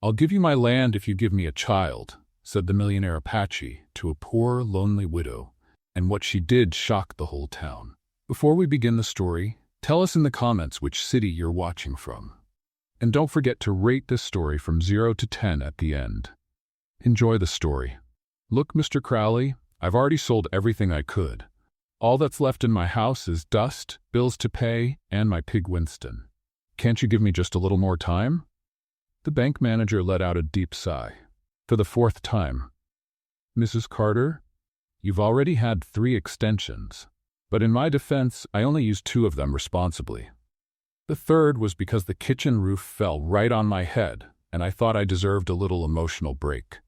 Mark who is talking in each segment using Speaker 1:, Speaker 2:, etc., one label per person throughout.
Speaker 1: "I'll give you my land if you give me a child," said the millionaire Apache to a poor, lonely widow, and what she did shocked the whole town. Before we begin the story, tell us in the comments which city you're watching from. And don't forget to rate this story from 0 to 10 at the end. Enjoy the story. "Look, Mr. Crowley, I've already sold everything I could. All that's left in my house is dust, bills to pay, and my pig Winston. Can't you give me just a little more time?" The bank manager let out a deep sigh. For the fourth time. "Mrs. Carter, you've already had 3 extensions, but in my defense, I only used 2 of them responsibly. The third was because the kitchen roof fell right on my head, and I thought I deserved a little emotional break."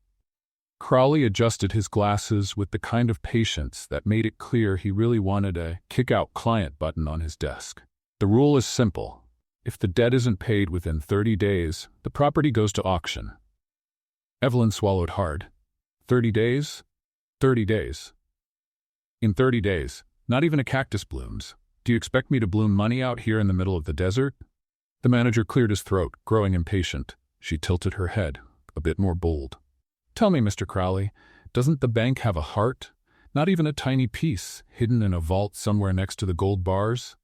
Speaker 1: Crowley adjusted his glasses with the kind of patience that made it clear he really wanted a kick-out client button on his desk. "The rule is simple. If the debt isn't paid within 30 days, the property goes to auction." Evelyn swallowed hard. 30 days? 30 days. In 30 days, not even a cactus blooms. Do you expect me to bloom money out here in the middle of the desert? The manager cleared his throat, growing impatient. She tilted her head, a bit more bold. "Tell me, Mr. Crowley, doesn't the bank have a heart? Not even a tiny piece, hidden in a vault somewhere next to the gold bars?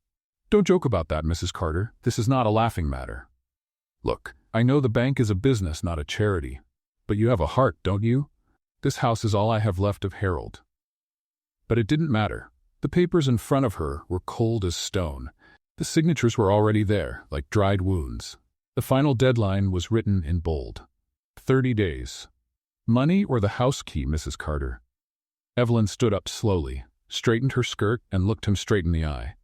Speaker 1: Don't joke about that, Mrs. Carter. This is not a laughing matter. Look, I know the bank is a business, not a charity. But you have a heart, don't you? This house is all I have left of Harold." But it didn't matter. The papers in front of her were cold as stone. The signatures were already there, like dried wounds. The final deadline was written in bold. 30 days. "Money or the house key, Mrs. Carter?" Evelyn stood up slowly, straightened her skirt, and looked him straight in the eye.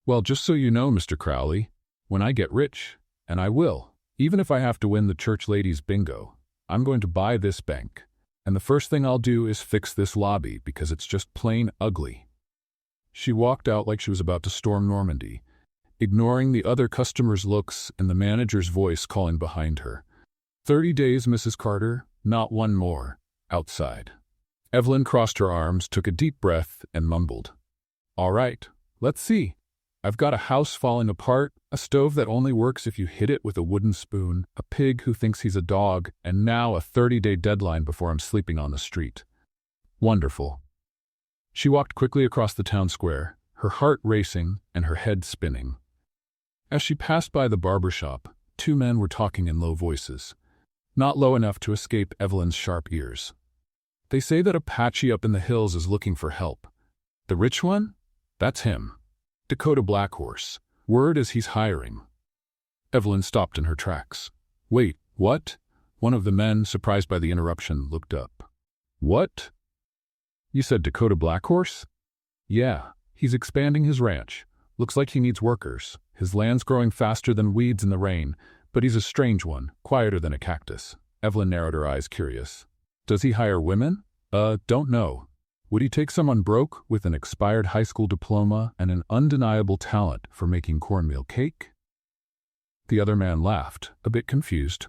Speaker 1: "Well, just so you know, Mr. Crowley, when I get rich, and I will, even if I have to win the church ladies' bingo, I'm going to buy this bank. And the first thing I'll do is fix this lobby because it's just plain ugly." She walked out like she was about to storm Normandy, ignoring the other customers' looks and the manager's voice calling behind her. 30 days, Mrs. Carter, not one more. Outside." Evelyn crossed her arms, took a deep breath, and mumbled, "All right, let's see. I've got a house falling apart, a stove that only works if you hit it with a wooden spoon, a pig who thinks he's a dog, and now a 30-day deadline before I'm sleeping on the street. Wonderful." She walked quickly across the town square, her heart racing and her head spinning. As she passed by the barber shop, 2 men were talking in low voices, not low enough to escape Evelyn's sharp ears. "They say that Apache up in the hills is looking for help. The rich one? That's him. Dakota Blackhorse. Word is he's hiring." Evelyn stopped in her tracks. "Wait, what?" One of the men, surprised by the interruption, looked up. "What? You said Dakota Blackhorse?" "Yeah, he's expanding his ranch. Looks like he needs workers. His land's growing faster than weeds in the rain, but he's a strange one, quieter than a cactus." Evelyn narrowed her eyes, curious. "Does he hire women?" Don't know. Would he take someone broke with an expired high school diploma and an undeniable talent for making cornmeal cake?" The other man laughed, a bit confused.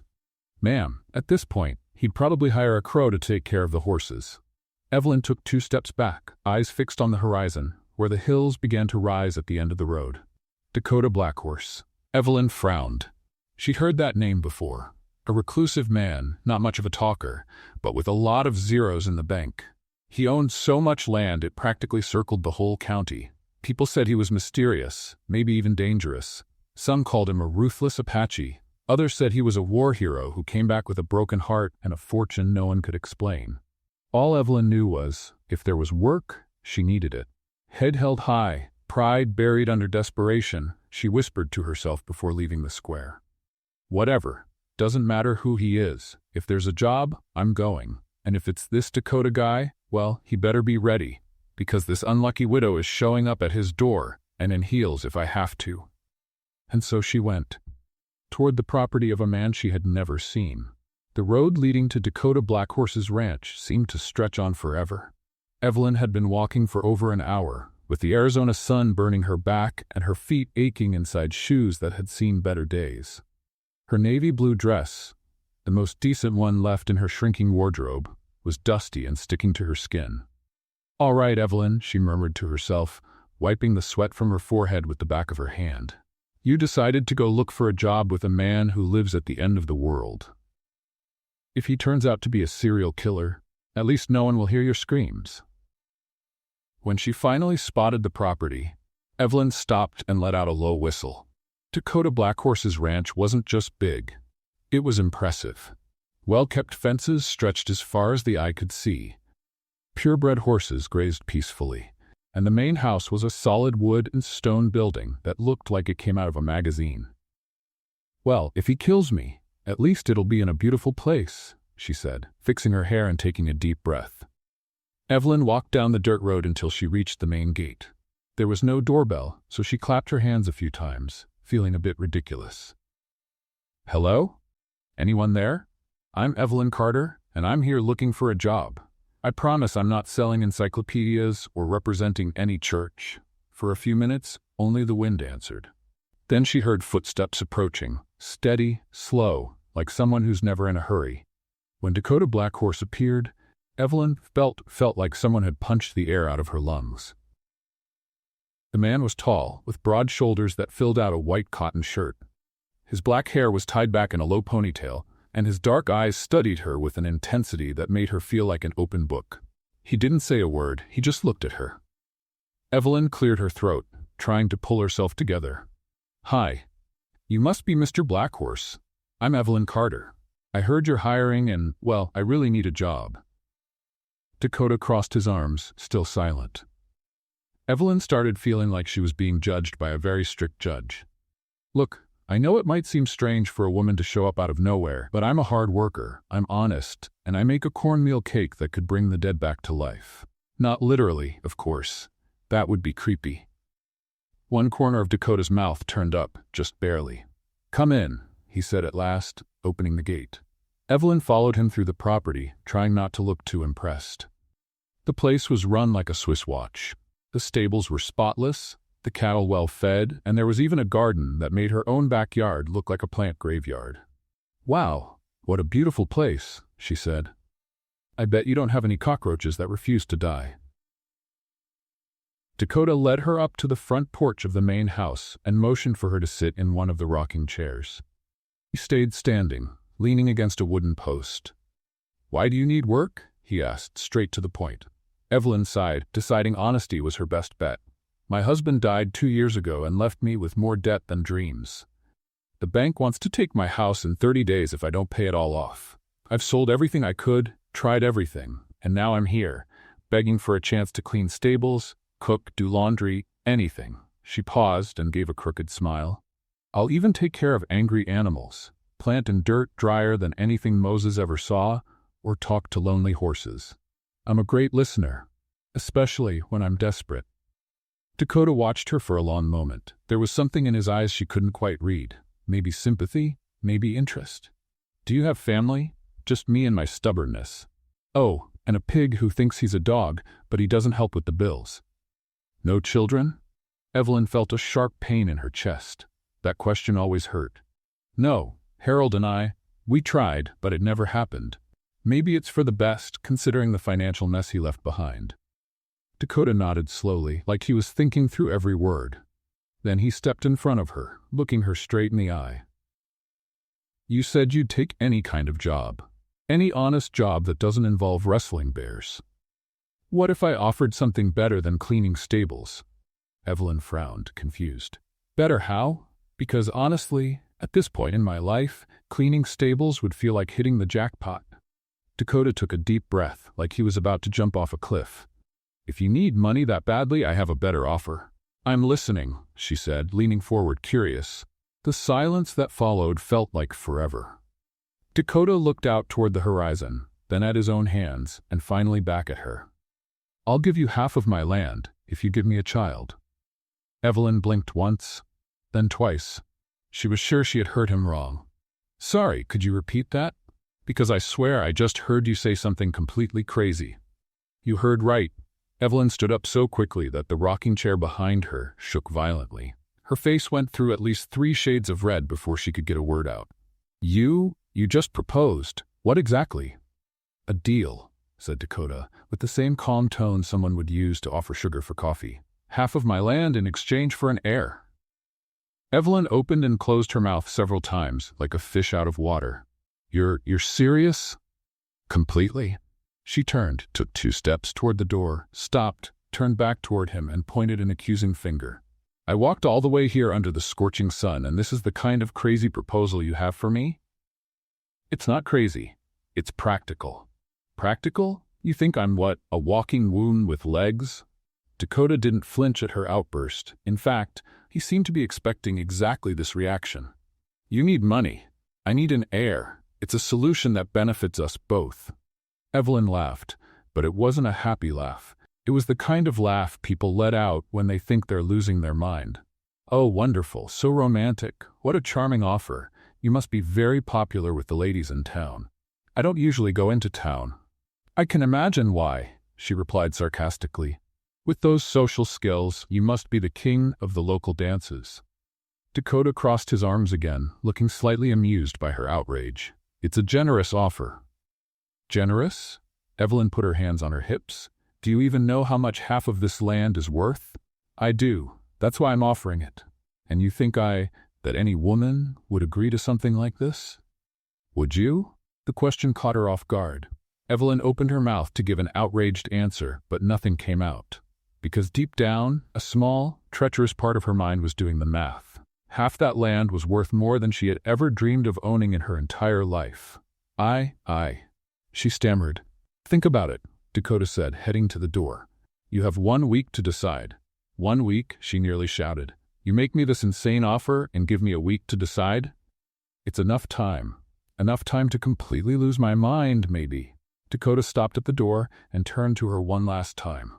Speaker 1: "Ma'am, at this point, he'd probably hire a crow to take care of the horses." Evelyn took 2 steps back, eyes fixed on the horizon, where the hills began to rise at the end of the road. Dakota Blackhorse. Evelyn frowned. She'd heard that name before. A reclusive man, not much of a talker, but with a lot of zeros in the bank. He owned so much land it practically circled the whole county. People said he was mysterious, maybe even dangerous. Some called him a ruthless Apache. Others said he was a war hero who came back with a broken heart and a fortune no one could explain. All Evelyn knew was, if there was work, she needed it. Head held high, pride buried under desperation, she whispered to herself before leaving the square. "Whatever. Doesn't matter who he is. If there's a job, I'm going. And if it's this Dakota guy, well, he better be ready, because this unlucky widow is showing up at his door, and in heels if I have to." And so she went, toward the property of a man she had never seen. The road leading to Dakota Blackhorse's ranch seemed to stretch on forever. Evelyn had been walking for over an hour, with the Arizona sun burning her back and her feet aching inside shoes that had seen better days. Her navy blue dress, the most decent one left in her shrinking wardrobe, was dusty and sticking to her skin. "All right, Evelyn," she murmured to herself, wiping the sweat from her forehead with the back of her hand. "You decided to go look for a job with a man who lives at the end of the world. If he turns out to be a serial killer, at least no one will hear your screams. When she finally spotted the property, Evelyn stopped and let out a low whistle. Dakota Blackhorse's ranch wasn't just big. It was impressive. Well-kept fences stretched as far as the eye could see. Purebred horses grazed peacefully, and the main house was a solid wood and stone building that looked like it came out of a magazine. "Well, if he kills me, at least it'll be in a beautiful place," she said, fixing her hair and taking a deep breath. Evelyn walked down the dirt road until she reached the main gate. There was no doorbell, so she clapped her hands a few times, feeling a bit ridiculous. "Hello? Anyone there? I'm Evelyn Carter, and I'm here looking for a job. I promise I'm not selling encyclopedias or representing any church." For a few minutes, only the wind answered. Then she heard footsteps approaching, steady, slow, like someone who's never in a hurry. When Dakota Blackhorse appeared, Evelyn felt like someone had punched the air out of her lungs. The man was tall, with broad shoulders that filled out a white cotton shirt. His black hair was tied back in a low ponytail, and his dark eyes studied her with an intensity that made her feel like an open book. He didn't say a word, he just looked at her. Evelyn cleared her throat, trying to pull herself together. "Hi. You must be Mr. Blackhorse. I'm Evelyn Carter. I heard you're hiring and, well, I really need a job." Dakota crossed his arms, still silent. Evelyn started feeling like she was being judged by a very strict judge. "Look, I know it might seem strange for a woman to show up out of nowhere, but I'm a hard worker, I'm honest, and I make a cornmeal cake that could bring the dead back to life. Not literally, of course. That would be creepy." One corner of Dakota's mouth turned up, just barely. "Come in," he said at last, opening the gate. Evelyn followed him through the property, trying not to look too impressed. The place was run like a Swiss watch. The stables were spotless, the cattle well fed, and there was even a garden that made her own backyard look like a plant graveyard. "Wow, what a beautiful place," she said. "I bet you don't have any cockroaches that refuse to die." Dakota led her up to the front porch of the main house and motioned for her to sit in one of the rocking chairs. He stayed standing, leaning against a wooden post. "Why do you need work?" he asked, straight to the point. Evelyn sighed, deciding honesty was her best bet. "My husband died 2 years ago and left me with more debt than dreams. The bank wants to take my house in 30 days if I don't pay it all off. I've sold everything I could, tried everything, and now I'm here, begging for a chance to clean stables, cook, do laundry, anything." She paused and gave a crooked smile. "I'll even take care of angry animals, plant in dirt drier than anything Moses ever saw, or talk to lonely horses. I'm a great listener, especially when I'm desperate." Dakota watched her for a long moment. There was something in his eyes she couldn't quite read. Maybe sympathy, maybe interest. "Do you have family?" "Just me and my stubbornness." "Oh, and a pig who thinks he's a dog, but he doesn't help with the bills." "No children?" Evelyn felt a sharp pain in her chest. That question always hurt. "No, Harold and we tried, but it never happened. Maybe it's for the best, considering the financial mess he left behind." Dakota nodded slowly, like he was thinking through every word. Then he stepped in front of her, looking her straight in the eye. "You said you'd take any kind of job. Any honest job that doesn't involve wrestling bears. What if I offered something better than cleaning stables?" Evelyn frowned, confused. "Better how? Because honestly, at this point in my life, cleaning stables would feel like hitting the jackpot." Dakota took a deep breath, like he was about to jump off a cliff. "If you need money that badly, I have a better offer." "I'm listening," she said, leaning forward, curious. The silence that followed felt like forever. Dakota looked out toward the horizon, then at his own hands, and finally back at her. "I'll give you half of my land, if you give me a child." Evelyn blinked once, then twice. She was sure she had heard him wrong. "Sorry, could you repeat that? Because I swear I just heard you say something completely crazy." "You heard right." Evelyn stood up so quickly that the rocking chair behind her shook violently. Her face went through at least 3 shades of red before she could get a word out. You just proposed. What exactly?" "A deal," said Dakota, with the same calm tone someone would use to offer sugar for coffee. "Half of my land in exchange for an heir." Evelyn opened and closed her mouth several times, like a fish out of water. You're serious?" Completely. She turned, took 2 steps toward the door, stopped, turned back toward him, and pointed an accusing finger. I walked all the way here under the scorching sun, and this is the kind of crazy proposal you have for me? It's not crazy. It's practical. Practical? You think I'm what, a walking wound with legs? Dakota didn't flinch at her outburst. In fact, he seemed to be expecting exactly this reaction. You need money. I need an heir. It's a solution that benefits us both. Evelyn laughed, but it wasn't a happy laugh. It was the kind of laugh people let out when they think they're losing their mind. Oh, wonderful, so romantic. What a charming offer. You must be very popular with the ladies in town. I don't usually go into town. I can imagine why, she replied sarcastically. With those social skills, you must be the king of the local dances. Dakota crossed his arms again, looking slightly amused by her outrage. It's a generous offer. Generous? Evelyn put her hands on her hips. Do you even know how much half of this land is worth? I do. That's why I'm offering it. And you think that any woman would agree to something like this? Would you? The question caught her off guard. Evelyn opened her mouth to give an outraged answer, but nothing came out. Because deep down, a small, treacherous part of her mind was doing the math. Half that land was worth more than she had ever dreamed of owning in her entire life. She stammered. Think about it, Dakota said, heading to the door. You have 1 week to decide. 1 week, she nearly shouted. You make me this insane offer and give me a week to decide? It's enough time. Enough time to completely lose my mind, maybe. Dakota stopped at the door and turned to her one last time.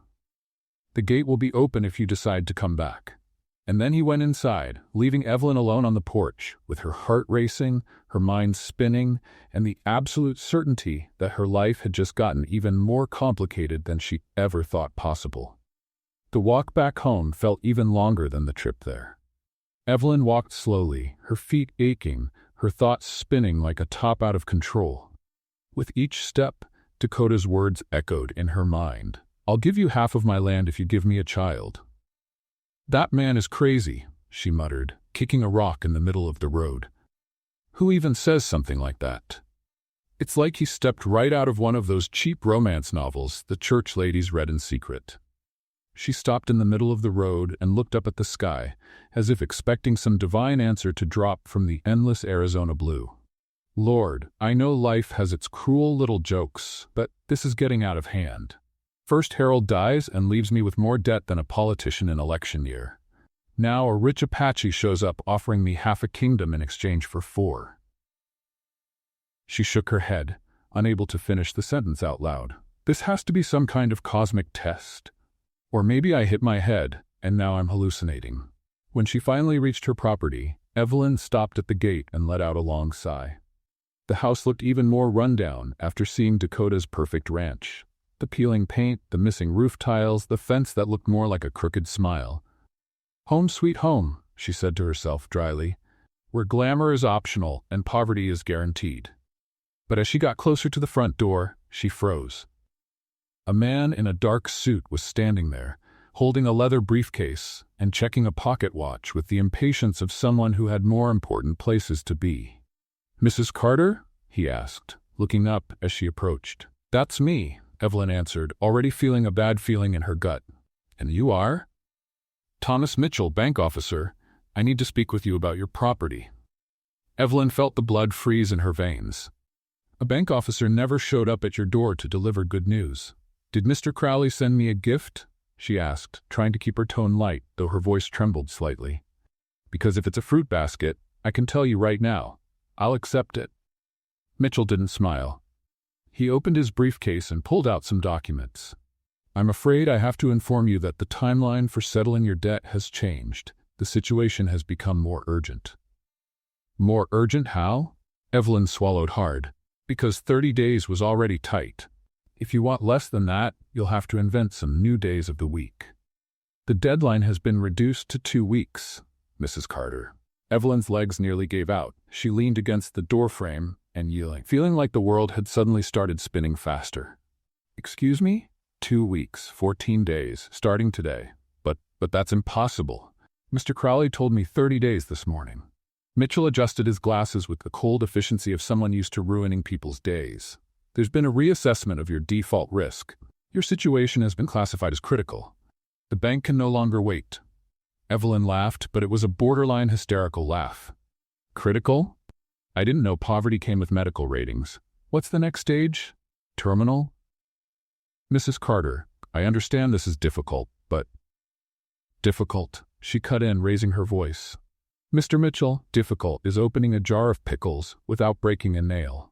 Speaker 1: The gate will be open if you decide to come back. And then he went inside, leaving Evelyn alone on the porch, with her heart racing, her mind spinning, and the absolute certainty that her life had just gotten even more complicated than she ever thought possible. The walk back home felt even longer than the trip there. Evelyn walked slowly, her feet aching, her thoughts spinning like a top out of control. With each step, Dakota's words echoed in her mind. I'll give you half of my land if you give me a child. That man is crazy, she muttered, kicking a rock in the middle of the road. Who even says something like that? It's like he stepped right out of one of those cheap romance novels the church ladies read in secret. She stopped in the middle of the road and looked up at the sky, as if expecting some divine answer to drop from the endless Arizona blue. Lord, I know life has its cruel little jokes, but this is getting out of hand. First Harold dies and leaves me with more debt than a politician in election year. Now a rich Apache shows up offering me half a kingdom in exchange for 4. She shook her head, unable to finish the sentence out loud. This has to be some kind of cosmic test. Or maybe I hit my head, and now I'm hallucinating. When she finally reached her property, Evelyn stopped at the gate and let out a long sigh. The house looked even more run-down after seeing Dakota's perfect ranch. The peeling paint, the missing roof tiles, the fence that looked more like a crooked smile. Home sweet home, she said to herself dryly, where glamour is optional and poverty is guaranteed. But as she got closer to the front door, she froze. A man in a dark suit was standing there, holding a leather briefcase and checking a pocket watch with the impatience of someone who had more important places to be. Mrs. Carter? He asked, looking up as she approached. That's me, Evelyn answered, already feeling a bad feeling in her gut. And you are? Thomas Mitchell, bank officer. I need to speak with you about your property. Evelyn felt the blood freeze in her veins. A bank officer never showed up at your door to deliver good news. Did Mr. Crowley send me a gift? She asked, trying to keep her tone light, though her voice trembled slightly. Because if it's a fruit basket, I can tell you right now, I'll accept it. Mitchell didn't smile. He opened his briefcase and pulled out some documents. I'm afraid I have to inform you that the timeline for settling your debt has changed. The situation has become more urgent. More urgent how? Evelyn swallowed hard. Because 30 days was already tight. If you want less than that, you'll have to invent some new days of the week. The deadline has been reduced to 2 weeks, Mrs. Carter. Evelyn's legs nearly gave out. She leaned against the doorframe and yielding, feeling like the world had suddenly started spinning faster. Excuse me? 2 weeks, 14 days, starting today. But that's impossible. Mr. Crowley told me 30 days this morning. Mitchell adjusted his glasses with the cold efficiency of someone used to ruining people's days. There's been a reassessment of your default risk. Your situation has been classified as critical. The bank can no longer wait." Evelyn laughed, but it was a borderline hysterical laugh. "Critical? I didn't know poverty came with medical ratings. What's the next stage? Terminal?" "Mrs. Carter, I understand this is difficult, but—" "Difficult," she cut in, raising her voice. "Mr. Mitchell, difficult is opening a jar of pickles without breaking a nail.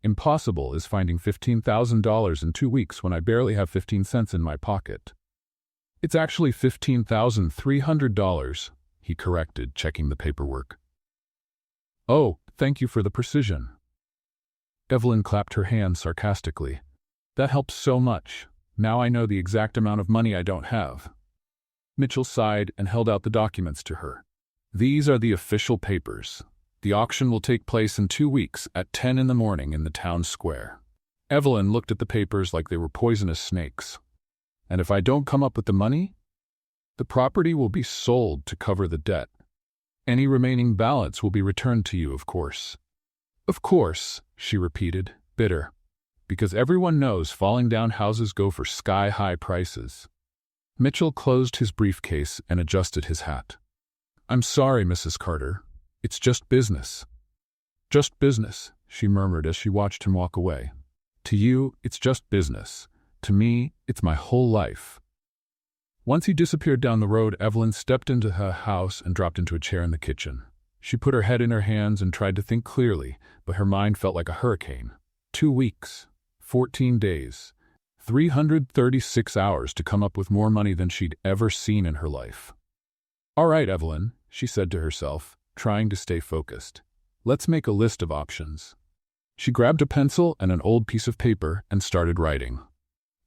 Speaker 1: Impossible is finding $15,000 in 2 weeks when I barely have 15 cents in my pocket. It's actually $15,300, he corrected, checking the paperwork. "Oh, thank you for the precision." Evelyn clapped her hands sarcastically. "That helps so much. Now I know the exact amount of money I don't have." Mitchell sighed and held out the documents to her. "These are the official papers. The auction will take place in 2 weeks at 10 in the morning in the town square." Evelyn looked at the papers like they were poisonous snakes. "And if I don't come up with the money?" "The property will be sold to cover the debt. Any remaining balance will be returned to you, of course." "Of course," she repeated, bitter, "because everyone knows falling down houses go for sky-high prices." Mitchell closed his briefcase and adjusted his hat. "I'm sorry, Mrs. Carter. It's just business." "Just business," she murmured as she watched him walk away. "To you, it's just business. To me, it's my whole life." Once he disappeared down the road, Evelyn stepped into her house and dropped into a chair in the kitchen. She put her head in her hands and tried to think clearly, but her mind felt like a hurricane. 2 weeks, 14 days, 336 hours to come up with more money than she'd ever seen in her life. "All right, Evelyn," she said to herself, trying to stay focused. "Let's make a list of options." She grabbed a pencil and an old piece of paper and started writing.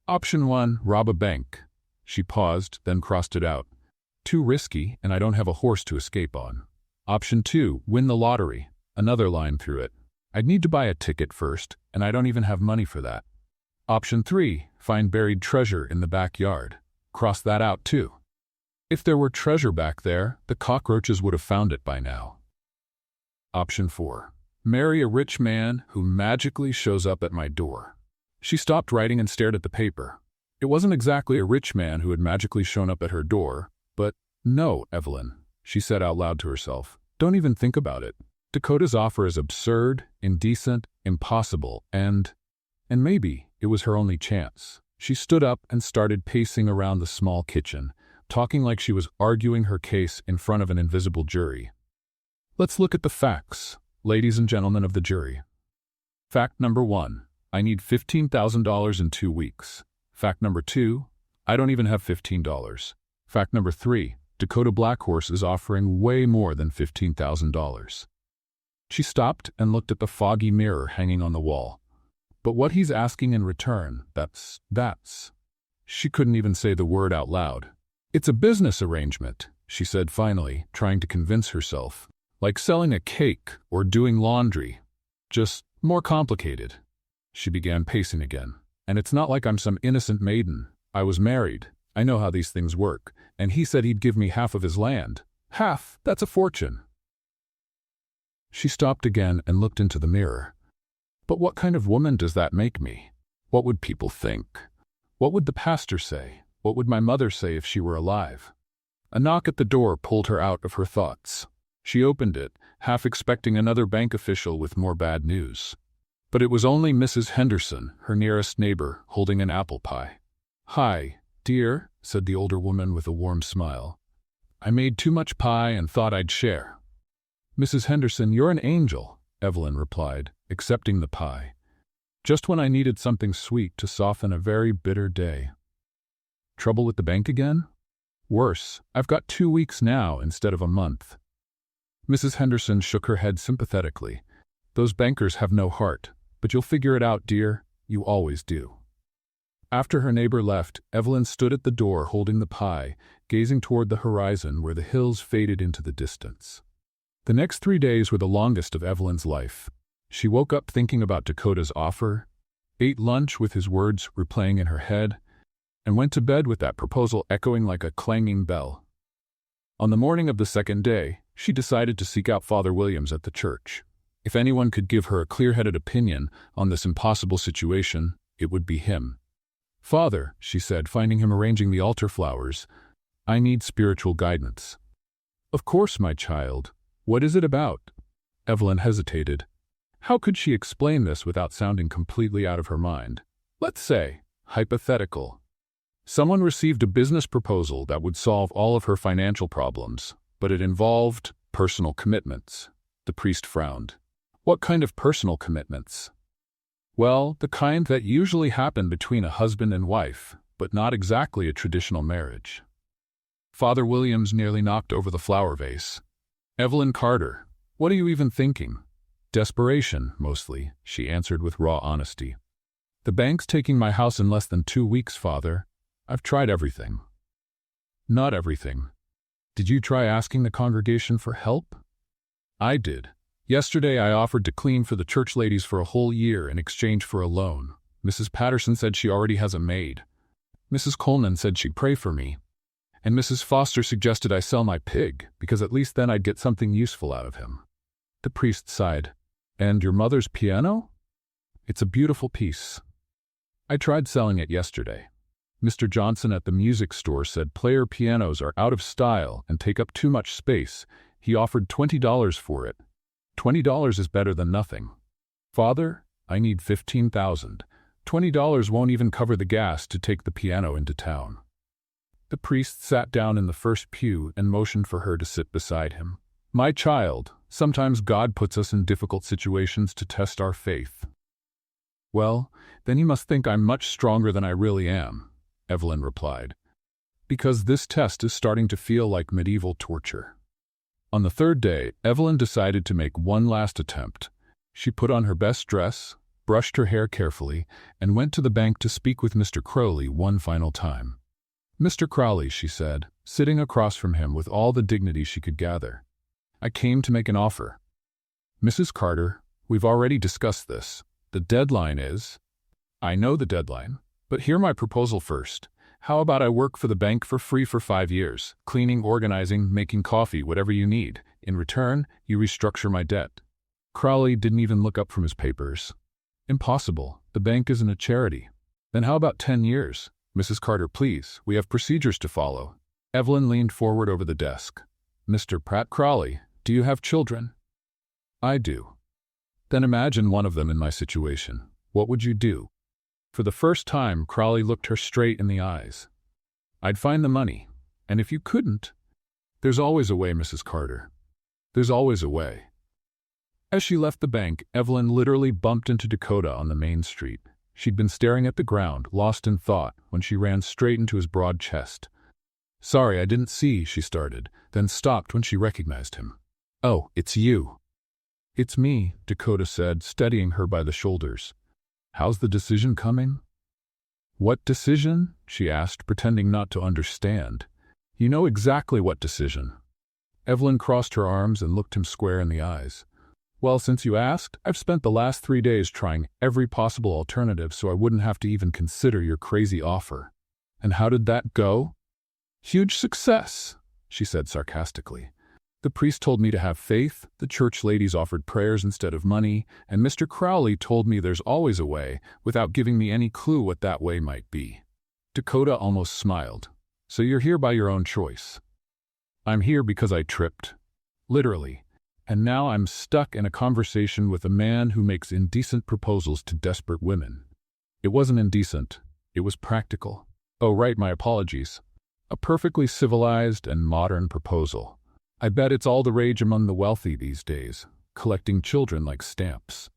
Speaker 1: "Option 1, rob a bank." She paused, then crossed it out. "Too risky, and I don't have a horse to escape on." Option 2, win the lottery. Another line through it. "I'd need to buy a ticket first, and I don't even have money for that." Option 3, find buried treasure in the backyard. Cross that out too. If there were treasure back there, the cockroaches would have found it by now. Option 4, marry a rich man who magically shows up at my door. She stopped writing and stared at the paper. It wasn't exactly a rich man who had magically shown up at her door, but "No, Evelyn," she said out loud to herself. "Don't even think about it. Dakota's offer is absurd, indecent, impossible, and maybe it was her only chance." She stood up and started pacing around the small kitchen, talking like she was arguing her case in front of an invisible jury. "Let's look at the facts, ladies and gentlemen of the jury. Fact number 1, I need $15,000 in 2 weeks. Fact number 2, I don't even have $15. Fact number 3, Dakota Blackhorse is offering way more than $15,000. She stopped and looked at the foggy mirror hanging on the wall. "But what he's asking in return, that's... She couldn't even say the word out loud. "It's a business arrangement," she said finally, trying to convince herself. "Like selling a cake or doing laundry. Just more complicated." She began pacing again. "And it's not like I'm some innocent maiden. I was married. I know how these things work. And he said he'd give me half of his land. Half, that's a fortune." She stopped again and looked into the mirror. "But what kind of woman does that make me? What would people think? What would the pastor say? What would my mother say if she were alive?" A knock at the door pulled her out of her thoughts. She opened it, half expecting another bank official with more bad news. But it was only Mrs. Henderson, her nearest neighbor, holding an apple pie. "Hi, dear," said the older woman with a warm smile. "I made too much pie and thought I'd share." "Mrs. Henderson, you're an angel," Evelyn replied, accepting the pie. "Just when I needed something sweet to soften a very bitter day." "Trouble with the bank again?" "Worse. I've got 2 weeks now instead of a month." Mrs. Henderson shook her head sympathetically. "Those bankers have no heart, but you'll figure it out, dear. You always do." After her neighbor left, Evelyn stood at the door holding the pie, gazing toward the horizon where the hills faded into the distance. The next 3 days were the longest of Evelyn's life. She woke up thinking about Dakota's offer, ate lunch with his words replaying in her head, and went to bed with that proposal echoing like a clanging bell. On the morning of the second day, she decided to seek out Father Williams at the church. If anyone could give her a clear-headed opinion on this impossible situation, it would be him. "Father," she said, finding him arranging the altar flowers, "I need spiritual guidance." "Of course, my child. What is it about?" Evelyn hesitated. How could she explain this without sounding completely out of her mind? Let's say, hypothetical. Someone received a business proposal that would solve all of her financial problems, but it involved personal commitments. The priest frowned. "What kind of personal commitments?" "Well, the kind that usually happen between a husband and wife, but not exactly a traditional marriage." Father Williams nearly knocked over the flower vase. "Evelyn Carter, what are you even thinking?" "Desperation, mostly," she answered with raw honesty. "The bank's taking my house in less than 2 weeks, Father. I've tried everything." "Not everything. Did you try asking the congregation for help?" "I did. Yesterday I offered to clean for the church ladies for a whole year in exchange for a loan. Mrs. Patterson said she already has a maid. Mrs. Coleman said she'd pray for me. And Mrs. Foster suggested I sell my pig, because at least then I'd get something useful out of him." The priest sighed. "And your mother's piano?" "It's a beautiful piece. I tried selling it yesterday. Mr. Johnson at the music store said player pianos are out of style and take up too much space. He offered $20 for it. $20 is better than nothing. Father, I need $15,000. $20 won't even cover the gas to take the piano into town." The priest sat down in the first pew and motioned for her to sit beside him. "My child, sometimes God puts us in difficult situations to test our faith." "Well, then he must think I'm much stronger than I really am," Evelyn replied, "because this test is starting to feel like medieval torture." On the third day, Evelyn decided to make one last attempt. She put on her best dress, brushed her hair carefully, and went to the bank to speak with Mr. Crowley one final time. "Mr. Crowley," she said, sitting across from him with all the dignity she could gather, "I came to make an offer." "Mrs. Carter, we've already discussed this. The deadline is—" "I know the deadline. But hear my proposal first. How about I work for the bank for free for 5 years, cleaning, organizing, making coffee, whatever you need. In return, you restructure my debt." Crowley didn't even look up from his papers. "Impossible. The bank isn't a charity." "Then how about 10 years? Mrs. Carter, please. We have procedures to follow." Evelyn leaned forward over the desk. "Mr. Pratt Crowley, do you have children?" "I do." "Then imagine one of them in my situation. What would you do?" For the first time, Crowley looked her straight in the eyes. "I'd find the money. And if you couldn't—" "There's always a way, Mrs. Carter. There's always a way." As she left the bank, Evelyn literally bumped into Dakota on the main street. She'd been staring at the ground, lost in thought, when she ran straight into his broad chest. "Sorry, I didn't see," she started, then stopped when she recognized him. "Oh, it's you." "It's me," Dakota said, steadying her by the shoulders. "How's the decision coming?" "What decision?" she asked, pretending not to understand. "You know exactly what decision." Evelyn crossed her arms and looked him square in the eyes. "Well, since you asked, I've spent the last 3 days trying every possible alternative so I wouldn't have to even consider your crazy offer." "And how did that go?" "Huge success," she said sarcastically. "The priest told me to have faith, the church ladies offered prayers instead of money, and Mr. Crowley told me there's always a way, without giving me any clue what that way might be." Dakota almost smiled. "So you're here by your own choice." "I'm here because I tripped. Literally. And now I'm stuck in a conversation with a man who makes indecent proposals to desperate women." "It wasn't indecent. It was practical." "Oh, right, my apologies. A perfectly civilized and modern proposal. I bet it's all the rage among the wealthy these days, collecting children like stamps."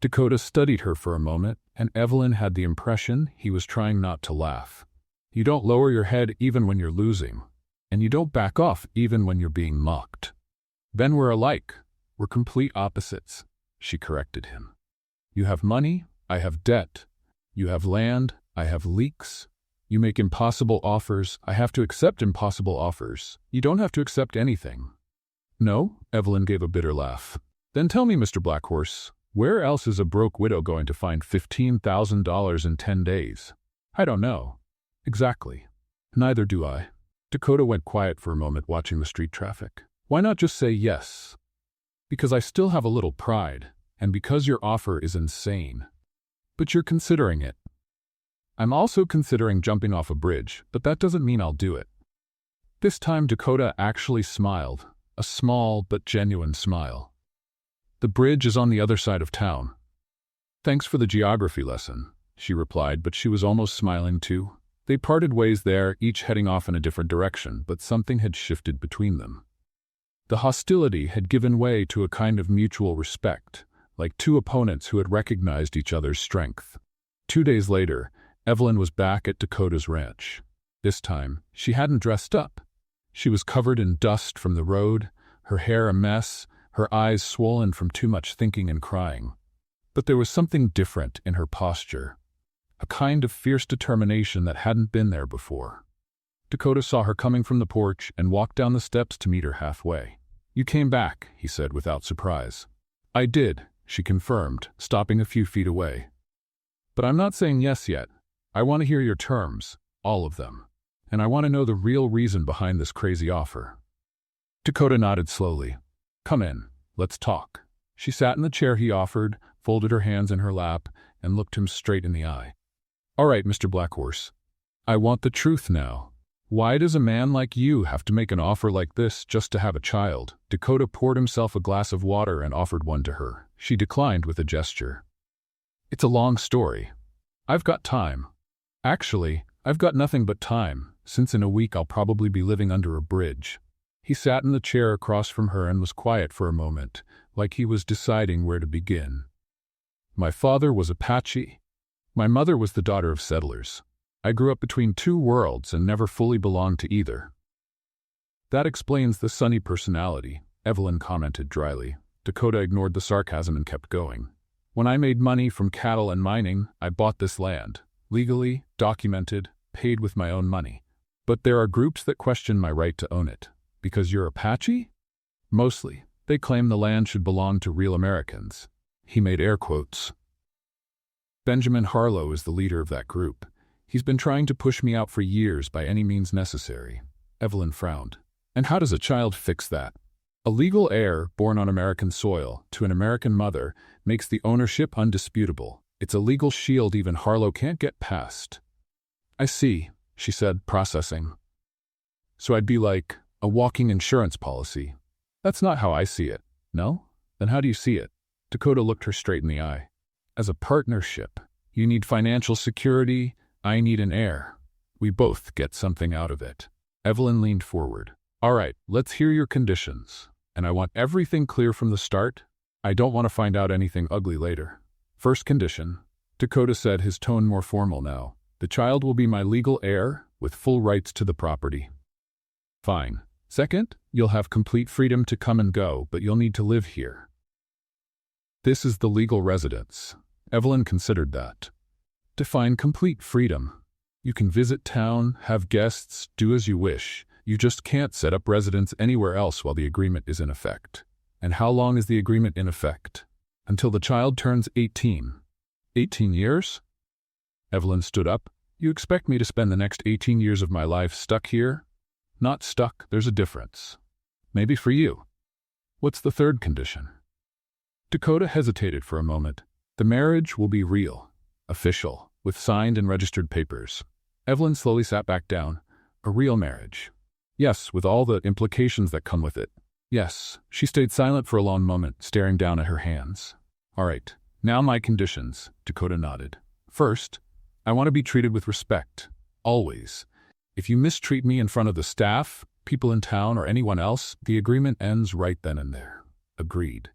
Speaker 1: Dakota studied her for a moment, and Evelyn had the impression he was trying not to laugh. "You don't lower your head even when you're losing, and you don't back off even when you're being mocked." "Then we're alike. We're complete opposites," she corrected him. "You have money, I have debt. You have land, I have leaks. You make impossible offers, I have to accept impossible offers. You don't have to accept anything." "No?" Evelyn gave a bitter laugh. "Then tell me, Mr. Blackhorse, where else is a broke widow going to find $15,000 in 10 days? "I don't know." "Exactly. Neither do I." Dakota went quiet for a moment, watching the street traffic. "Why not just say yes?" Because I still have a little pride, and because your offer is insane. But you're considering it. I'm also considering jumping off a bridge, but that doesn't mean I'll do it. This time Dakota actually smiled, a small but genuine smile. The bridge is on the other side of town. Thanks for the geography lesson, she replied, but she was almost smiling too. They parted ways there, each heading off in a different direction, but something had shifted between them. The hostility had given way to a kind of mutual respect, like two opponents who had recognized each other's strength. 2 days later, Evelyn was back at Dakota's ranch. This time, she hadn't dressed up. She was covered in dust from the road, her hair a mess, her eyes swollen from too much thinking and crying. But there was something different in her posture, a kind of fierce determination that hadn't been there before. Dakota saw her coming from the porch and walked down the steps to meet her halfway. You came back, he said without surprise. I did, she confirmed, stopping a few feet away. But I'm not saying yes yet. I want to hear your terms, all of them. And I want to know the real reason behind this crazy offer. Dakota nodded slowly. Come in, let's talk. She sat in the chair he offered, folded her hands in her lap, and looked him straight in the eye. All right, Mr. Blackhorse. I want the truth now. Why does a man like you have to make an offer like this just to have a child? Dakota poured himself a glass of water and offered one to her. She declined with a gesture. It's a long story. I've got time. Actually, I've got nothing but time, since in a week I'll probably be living under a bridge. He sat in the chair across from her and was quiet for a moment, like he was deciding where to begin. My father was Apache. My mother was the daughter of settlers. I grew up between two worlds and never fully belonged to either. That explains the sunny personality, Evelyn commented dryly. Dakota ignored the sarcasm and kept going. When I made money from cattle and mining, I bought this land. Legally, documented, paid with my own money. But there are groups that question my right to own it. Because you're Apache? Mostly. They claim the land should belong to real Americans. He made air quotes. Benjamin Harlow is the leader of that group. He's been trying to push me out for years by any means necessary. Evelyn frowned. And how does a child fix that? A legal heir born on American soil to an American mother makes the ownership undisputable. It's a legal shield even Harlow can't get past. I see, she said, processing. So I'd be like a walking insurance policy. That's not how I see it. No? Then how do you see it? Dakota looked her straight in the eye. As a partnership, you need financial security, I need an heir. We both get something out of it. Evelyn leaned forward. All right, let's hear your conditions. And I want everything clear from the start. I don't want to find out anything ugly later. First condition, Dakota said, his tone more formal now. The child will be my legal heir, with full rights to the property. Fine. Second, you'll have complete freedom to come and go, but you'll need to live here. This is the legal residence. Evelyn considered that. Define complete freedom. You can visit town, have guests, do as you wish. You just can't set up residence anywhere else while the agreement is in effect. And how long is the agreement in effect? Until the child turns 18. 18 years? Evelyn stood up. You expect me to spend the next 18 years of my life stuck here? Not stuck, there's a difference. Maybe for you. What's the third condition? Dakota hesitated for a moment. The marriage will be real, official, with signed and registered papers. Evelyn slowly sat back down. A real marriage. Yes, with all the implications that come with it. Yes. She stayed silent for a long moment, staring down at her hands. All right, now my conditions, Dakota nodded. First, I want to be treated with respect. Always. If you mistreat me in front of the staff, people in town, or anyone else, the agreement ends right then and there. Agreed.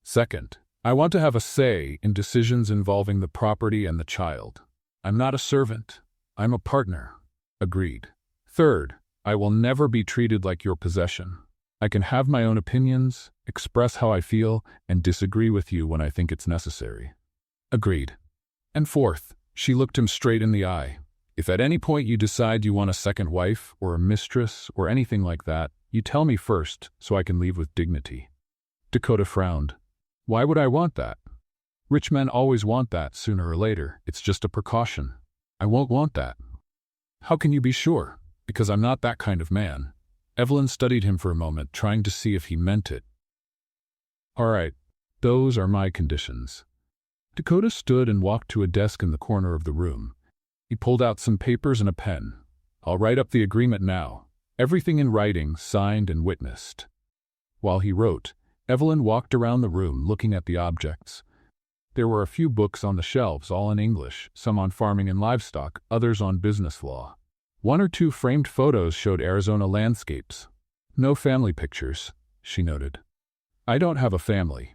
Speaker 1: Second, I want to have a say in decisions involving the property and the child. I'm not a servant. I'm a partner. Agreed. Third, I will never be treated like your possession. I can have my own opinions, express how I feel, and disagree with you when I think it's necessary. Agreed. And fourth, she looked him straight in the eye. If at any point you decide you want a second wife, or a mistress, or anything like that, you tell me first, so I can leave with dignity. Dakota frowned. Why would I want that? Rich men always want that sooner or later. It's just a precaution. I won't want that. How can you be sure? Because I'm not that kind of man. Evelyn studied him for a moment, trying to see if he meant it. All right, those are my conditions. Dakota stood and walked to a desk in the corner of the room. He pulled out some papers and a pen. I'll write up the agreement now. Everything in writing, signed and witnessed. While he wrote, Evelyn walked around the room looking at the objects. There were a few books on the shelves, all in English, some on farming and livestock, others on business law. One or two framed photos showed Arizona landscapes. No family pictures, she noted. I don't have a family.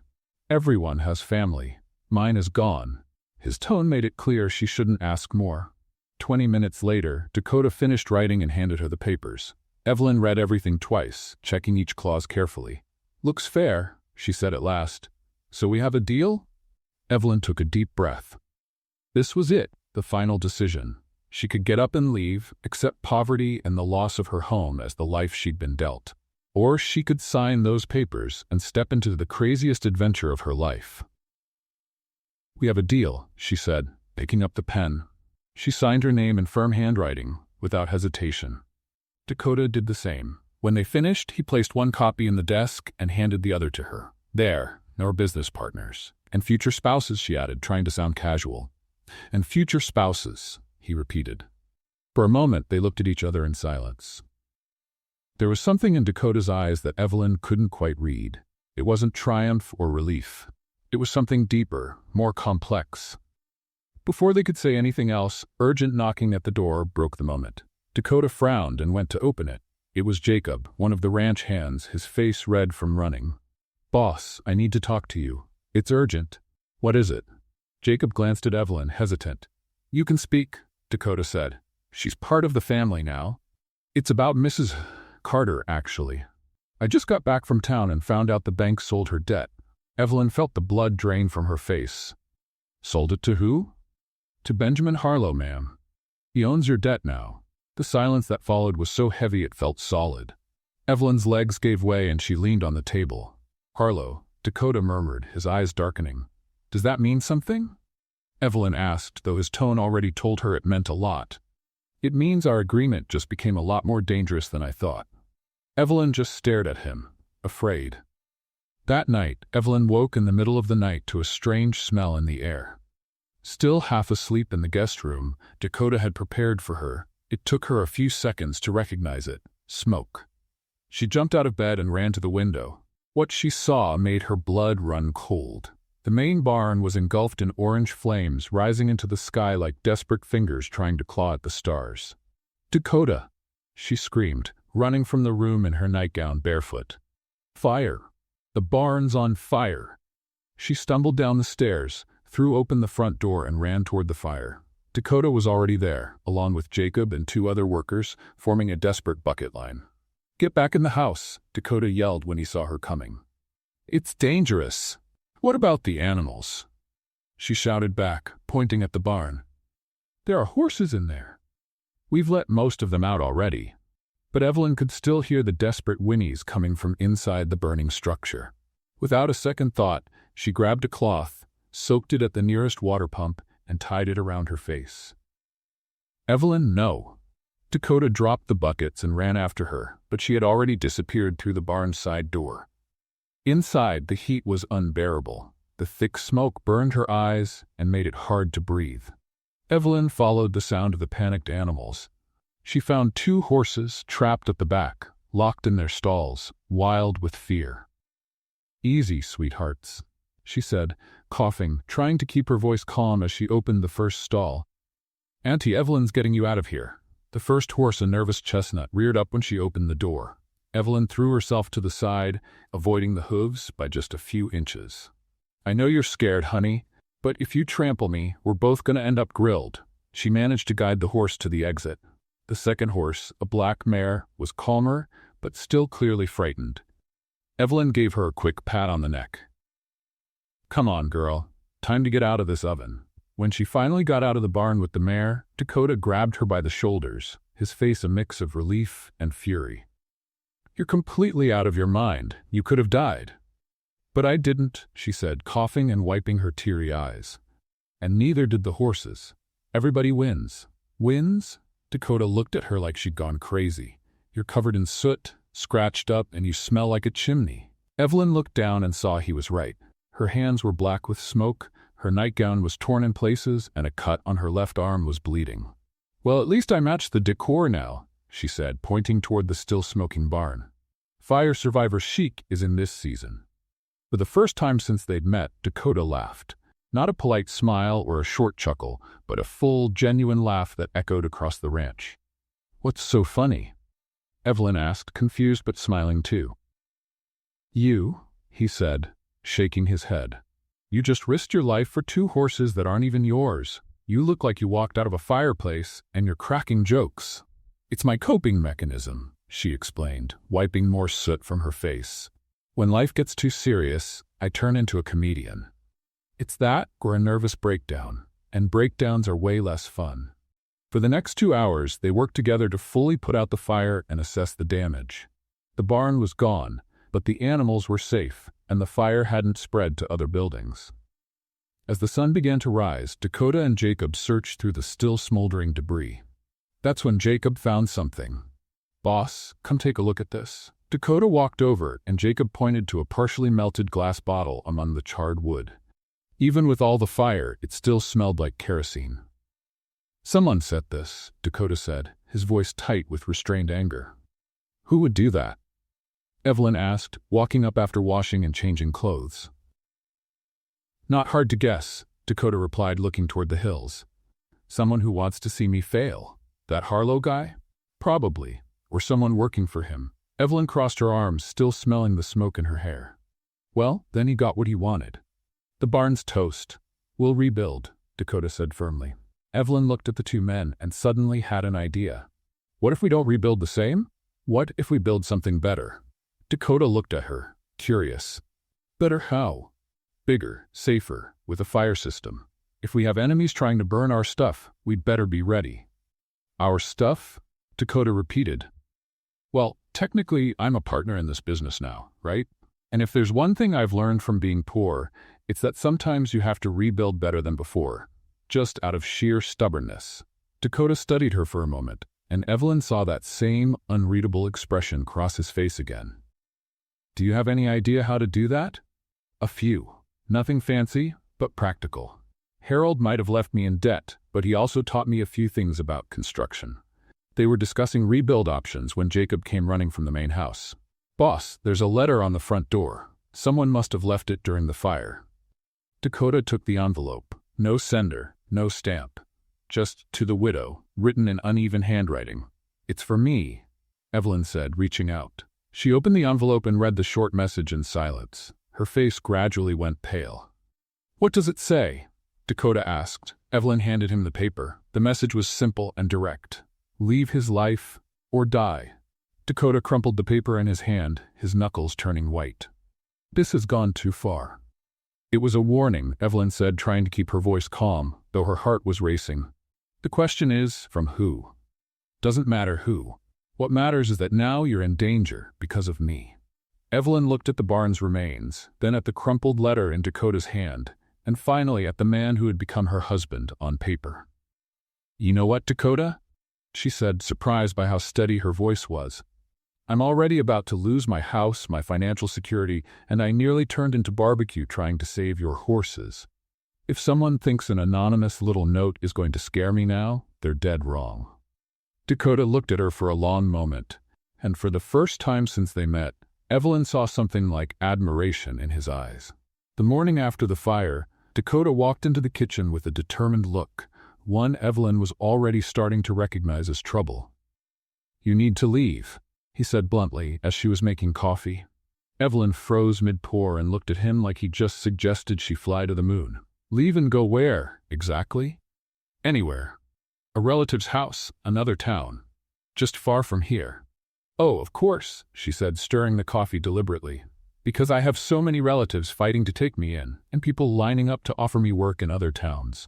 Speaker 1: Everyone has family. Mine is gone. His tone made it clear she shouldn't ask more. 20 minutes later, Dakota finished writing and handed her the papers. Evelyn read everything twice, checking each clause carefully. Looks fair, she said at last. So we have a deal? Evelyn took a deep breath. This was it, the final decision. She could get up and leave, accept poverty and the loss of her home as the life she'd been dealt. Or she could sign those papers and step into the craziest adventure of her life. We have a deal, she said, picking up the pen. She signed her name in firm handwriting, without hesitation. Dakota did the same. When they finished, he placed one copy in the desk and handed the other to her. There, no business partners. And future spouses, she added, trying to sound casual. And future spouses, he repeated. For a moment, they looked at each other in silence. There was something in Dakota's eyes that Evelyn couldn't quite read. It wasn't triumph or relief. It was something deeper, more complex. Before they could say anything else, urgent knocking at the door broke the moment. Dakota frowned and went to open it. It was Jacob, one of the ranch hands, his face red from running. Boss, I need to talk to you. It's urgent. What is it? Jacob glanced at Evelyn, hesitant. You can speak, Dakota said. She's part of the family now. It's about Mrs. Carter, actually. I just got back from town and found out the bank sold her debt. Evelyn felt the blood drain from her face. Sold it to who? To Benjamin Harlow, ma'am. He owns your debt now. The silence that followed was so heavy it felt solid. Evelyn's legs gave way and she leaned on the table. Harlow, Dakota murmured, his eyes darkening. Does that mean something? Evelyn asked, though his tone already told her it meant a lot. It means our agreement just became a lot more dangerous than I thought. Evelyn just stared at him, afraid. That night, Evelyn woke in the middle of the night to a strange smell in the air. Still half asleep in the guest room Dakota had prepared for her, it took her a few seconds to recognize it. Smoke. She jumped out of bed and ran to the window. What she saw made her blood run cold. The main barn was engulfed in orange flames rising into the sky like desperate fingers trying to claw at the stars. Dakota! She screamed, running from the room in her nightgown barefoot. Fire! The barn's on fire! She stumbled down the stairs, threw open the front door and ran toward the fire. Dakota was already there, along with Jacob and two other workers, forming a desperate bucket line. Get back in the house, Dakota yelled when he saw her coming. It's dangerous. What about the animals? She shouted back, pointing at the barn. There are horses in there. We've let most of them out already. But Evelyn could still hear the desperate whinnies coming from inside the burning structure. Without a second thought, she grabbed a cloth, soaked it at the nearest water pump, and tied it around her face. Evelyn, no. Dakota dropped the buckets and ran after her, but she had already disappeared through the barn's side door. Inside, the heat was unbearable. The thick smoke burned her eyes and made it hard to breathe. Evelyn followed the sound of the panicked animals. She found two horses trapped at the back, locked in their stalls, wild with fear. Easy, sweethearts, she said, coughing, trying to keep her voice calm as she opened the first stall. Auntie Evelyn's getting you out of here. The first horse, a nervous chestnut, reared up when she opened the door. Evelyn threw herself to the side, avoiding the hooves by just a few inches. I know you're scared, honey, but if you trample me, we're both going to end up grilled. She managed to guide the horse to the exit. The second horse, a black mare, was calmer, but still clearly frightened. Evelyn gave her a quick pat on the neck. Come on, girl. Time to get out of this oven. When she finally got out of the barn with the mare, Dakota grabbed her by the shoulders, his face a mix of relief and fury. You're completely out of your mind. You could have died. But I didn't, she said, coughing and wiping her teary eyes. And neither did the horses. Everybody wins. Wins? Dakota looked at her like she'd gone crazy. You're covered in soot, scratched up, and you smell like a chimney. Evelyn looked down and saw he was right. Her hands were black with smoke, her nightgown was torn in places, and a cut on her left arm was bleeding. "Well, at least I matched the decor now," she said, pointing toward the still-smoking barn. Fire survivor chic is in this season. For the first time since they'd met, Dakota laughed. Not a polite smile or a short chuckle, but a full, genuine laugh that echoed across the ranch. "What's so funny?" Evelyn asked, confused but smiling too. "You," he said, shaking his head. "You just risked your life for 2 horses that aren't even yours. You look like you walked out of a fireplace, and you're cracking jokes." "It's my coping mechanism," she explained, wiping more soot from her face. "When life gets too serious, I turn into a comedian. It's that or a nervous breakdown, and breakdowns are way less fun." For the next 2 hours, they worked together to fully put out the fire and assess the damage. The barn was gone, but the animals were safe, and the fire hadn't spread to other buildings. As the sun began to rise, Dakota and Jacob searched through the still smoldering debris. That's when Jacob found something. "Boss, come take a look at this." Dakota walked over, and Jacob pointed to a partially melted glass bottle among the charred wood. Even with all the fire, it still smelled like kerosene. "Someone set this," Dakota said, his voice tight with restrained anger. "Who would do that?" Evelyn asked, walking up after washing and changing clothes. "Not hard to guess," Dakota replied, looking toward the hills. "Someone who wants to see me fail. That Harlow guy? Probably. Or someone working for him." Evelyn crossed her arms, still smelling the smoke in her hair. "Well, then he got what he wanted. The barn's toast. We'll rebuild," Dakota said firmly. Evelyn looked at the 2 men and suddenly had an idea. "What if we don't rebuild the same? What if we build something better?" Dakota looked at her, curious. "Better how?" "Bigger, safer, with a fire system. If we have enemies trying to burn our stuff, we'd better be ready." "Our stuff?" Dakota repeated. "Well, technically, I'm a partner in this business now, right? And if there's one thing I've learned from being poor, it's that sometimes you have to rebuild better than before, just out of sheer stubbornness." Dakota studied her for a moment, and Evelyn saw that same unreadable expression cross his face again. "Do you have any idea how to do that?" "A few. Nothing fancy, but practical. Harold might have left me in debt, but he also taught me a few things about construction." They were discussing rebuild options when Jacob came running from the main house. "Boss, there's a letter on the front door. Someone must have left it during the fire." Dakota took the envelope. No sender, no stamp. Just "to the widow," written in uneven handwriting. "It's for me," Evelyn said, reaching out. She opened the envelope and read the short message in silence. Her face gradually went pale. "What does it say?" Dakota asked. Evelyn handed him the paper. The message was simple and direct. "Leave his life or die." Dakota crumpled the paper in his hand, his knuckles turning white. "This has gone too far." "It was a warning," Evelyn said, trying to keep her voice calm, though her heart was racing. "The question is, from who? Doesn't matter who. What matters is that now you're in danger because of me." Evelyn looked at the barn's remains, then at the crumpled letter in Dakota's hand, and finally at the man who had become her husband on paper. "You know what, Dakota?" she said, surprised by how steady her voice was. "I'm already about to lose my house, my financial security, and I nearly turned into barbecue trying to save your horses. If someone thinks an anonymous little note is going to scare me now, they're dead wrong." Dakota looked at her for a long moment, and for the first time since they met, Evelyn saw something like admiration in his eyes. The morning after the fire, Dakota walked into the kitchen with a determined look, one Evelyn was already starting to recognize as trouble. "You need to leave," he said bluntly as she was making coffee. Evelyn froze mid-pour and looked at him like he just suggested she fly to the moon. "Leave and go where, exactly?" "Anywhere. A relative's house, another town. Just far from here." "Oh, of course," she said, stirring the coffee deliberately. "Because I have so many relatives fighting to take me in, and people lining up to offer me work in other towns."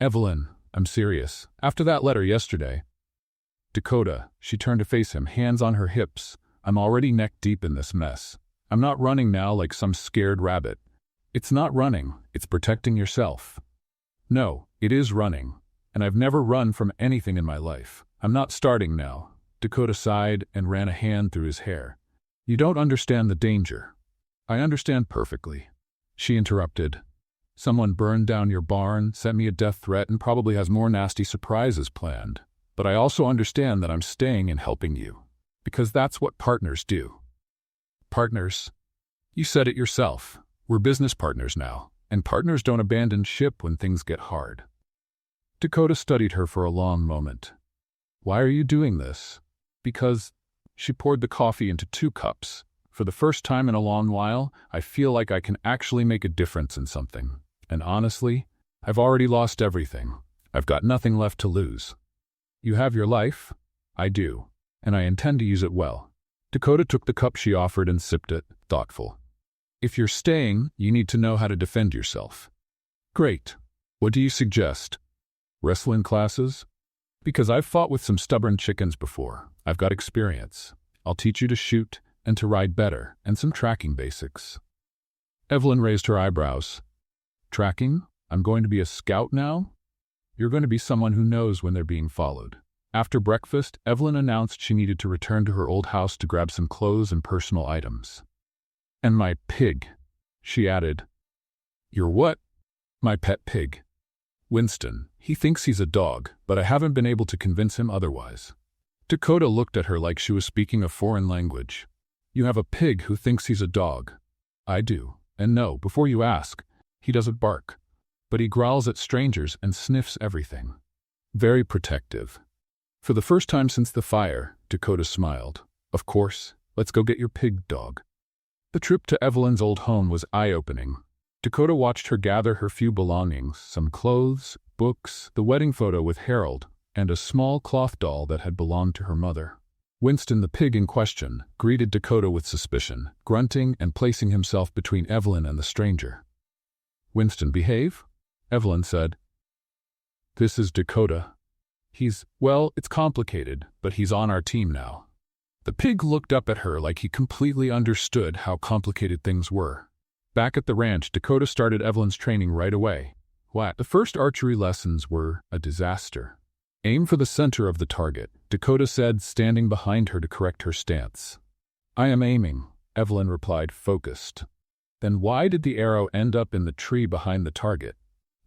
Speaker 1: "Evelyn, I'm serious. After that letter yesterday." "Dakota," she turned to face him, hands on her hips. "I'm already neck-deep in this mess. I'm not running now like some scared rabbit." "It's not running, it's protecting yourself." "No, it is running. And I've never run from anything in my life. I'm not starting now." Dakota sighed and ran a hand through his hair. "You don't understand the danger." I understand perfectly. She interrupted. Someone burned down your barn, sent me a death threat, and probably has more nasty surprises planned. But I also understand that I'm staying and helping you. Because that's what partners do. Partners? You said it yourself. We're business partners now, and partners don't abandon ship when things get hard. Dakota studied her for a long moment. Why are you doing this? Because she poured the coffee into 2 cups. For the first time in a long while, I feel like I can actually make a difference in something. And honestly, I've already lost everything. I've got nothing left to lose. You have your life? I do. And I intend to use it well. Dakota took the cup she offered and sipped it, thoughtful. If you're staying, you need to know how to defend yourself. Great. What do you suggest? Wrestling classes? Because I've fought with some stubborn chickens before. I've got experience. I'll teach you to shoot and to ride better, and some tracking basics. Evelyn raised her eyebrows. Tracking? I'm going to be a scout now? You're going to be someone who knows when they're being followed. After breakfast, Evelyn announced she needed to return to her old house to grab some clothes and personal items. And my pig, she added. Your what? My pet pig. Winston. He thinks he's a dog, but I haven't been able to convince him otherwise. Dakota looked at her like she was speaking a foreign language. You have a pig who thinks he's a dog. I do. And no, before you ask, he doesn't bark. But he growls at strangers and sniffs everything. Very protective. For the first time since the fire, Dakota smiled. Of course, let's go get your pig, dog. The trip to Evelyn's old home was eye-opening. Dakota watched her gather her few belongings, some clothes, books, the wedding photo with Harold, and a small cloth doll that had belonged to her mother. Winston, the pig in question, greeted Dakota with suspicion, grunting and placing himself between Evelyn and the stranger. Winston, behave? Evelyn said. This is Dakota. Well, it's complicated, but he's on our team now. The pig looked up at her like he completely understood how complicated things were. Back at the ranch, Dakota started Evelyn's training right away. The first archery lessons were a disaster. Aim for the center of the target, Dakota said, standing behind her to correct her stance. I am aiming, Evelyn replied, focused. Then why did the arrow end up in the tree behind the target?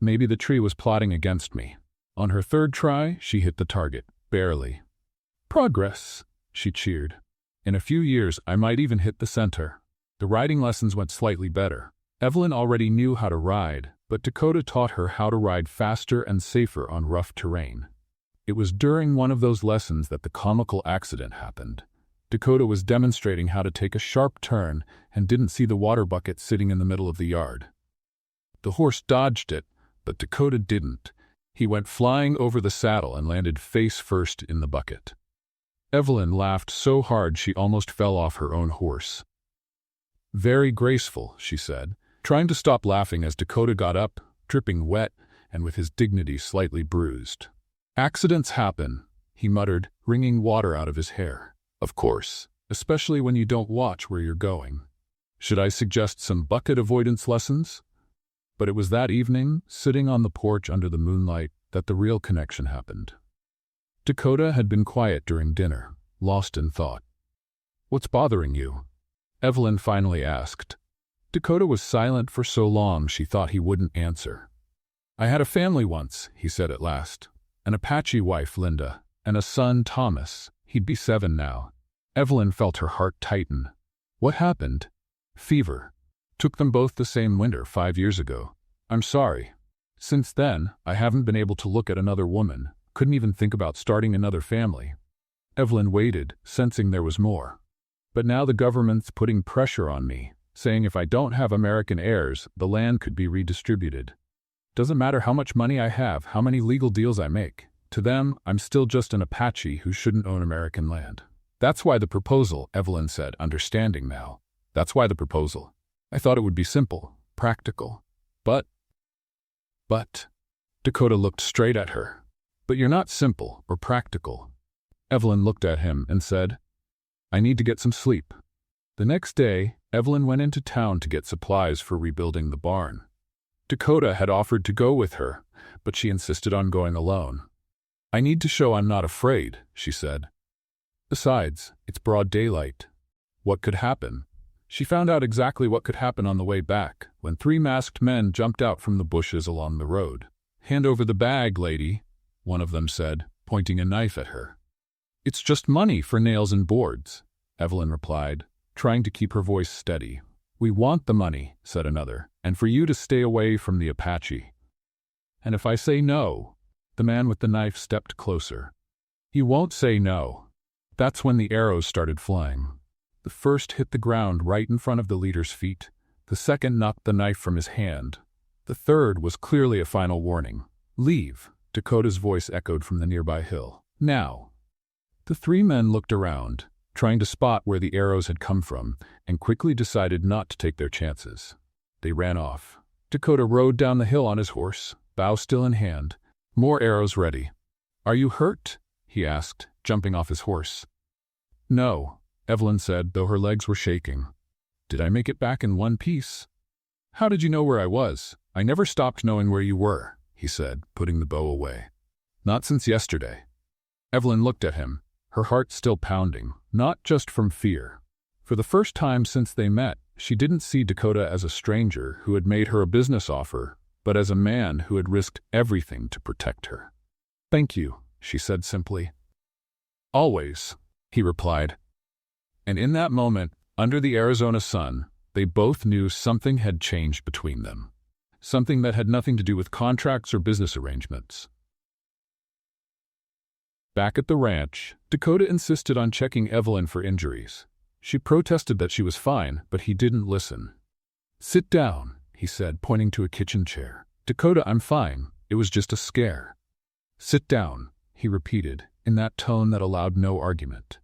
Speaker 1: Maybe the tree was plotting against me. On her 3rd try, she hit the target, barely. Progress, she cheered. In a few years, I might even hit the center. The riding lessons went slightly better. Evelyn already knew how to ride, but Dakota taught her how to ride faster and safer on rough terrain. It was during one of those lessons that the comical accident happened. Dakota was demonstrating how to take a sharp turn and didn't see the water bucket sitting in the middle of the yard. The horse dodged it, but Dakota didn't. He went flying over the saddle and landed face first in the bucket. Evelyn laughed so hard she almost fell off her own horse. Very graceful, she said, trying to stop laughing as Dakota got up, dripping wet and with his dignity slightly bruised. Accidents happen, he muttered, wringing water out of his hair. Of course, especially when you don't watch where you're going. Should I suggest some bucket avoidance lessons? But it was that evening, sitting on the porch under the moonlight, that the real connection happened. Dakota had been quiet during dinner, lost in thought. What's bothering you? Evelyn finally asked. Dakota was silent for so long she thought he wouldn't answer. I had a family once, he said at last. An Apache wife, Linda, and a son, Thomas. He'd be 7 now. Evelyn felt her heart tighten. What happened? Fever. Took them both the same winter 5 years ago. I'm sorry. Since then, I haven't been able to look at another woman, couldn't even think about starting another family. Evelyn waited, sensing there was more. But now the government's putting pressure on me, saying if I don't have American heirs, the land could be redistributed. Doesn't matter how much money I have, how many legal deals I make. To them, I'm still just an Apache who shouldn't own American land. That's why the proposal, Evelyn said, understanding now. That's why the proposal. I thought it would be simple, practical. But, Dakota looked straight at her. But you're not simple or practical. Evelyn looked at him and said, I need to get some sleep. The next day, Evelyn went into town to get supplies for rebuilding the barn. Dakota had offered to go with her, but she insisted on going alone. I need to show I'm not afraid, she said. Besides, it's broad daylight. What could happen? She found out exactly what could happen on the way back, when 3 masked men jumped out from the bushes along the road. "Hand over the bag, lady," one of them said, pointing a knife at her. "It's just money for nails and boards," Evelyn replied, trying to keep her voice steady. "We want the money," said another, "and for you to stay away from the Apache." "And if I say no?" The man with the knife stepped closer. "You won't say no." That's when the arrows started flying. The first hit the ground right in front of the leader's feet. The second knocked the knife from his hand. The third was clearly a final warning. "Leave," Dakota's voice echoed from the nearby hill. "Now." The 3 men looked around, trying to spot where the arrows had come from, and quickly decided not to take their chances. They ran off. Dakota rode down the hill on his horse, bow still in hand, more arrows ready. "Are you hurt?" he asked, jumping off his horse. "No," Evelyn said, though her legs were shaking. "Did I make it back in one piece?" "How did you know where I was? I never stopped knowing where you were," he said, putting the bow away. "Not since yesterday." Evelyn looked at him, her heart still pounding, not just from fear. For the first time since they met, she didn't see Dakota as a stranger who had made her a business offer, but as a man who had risked everything to protect her. "Thank you," she said simply. "Always," he replied. And in that moment, under the Arizona sun, they both knew something had changed between them. Something that had nothing to do with contracts or business arrangements. Back at the ranch, Dakota insisted on checking Evelyn for injuries. She protested that she was fine, but he didn't listen. "Sit down," he said, pointing to a kitchen chair. "Dakota, I'm fine. It was just a scare." "Sit down," he repeated, in that tone that allowed no argument.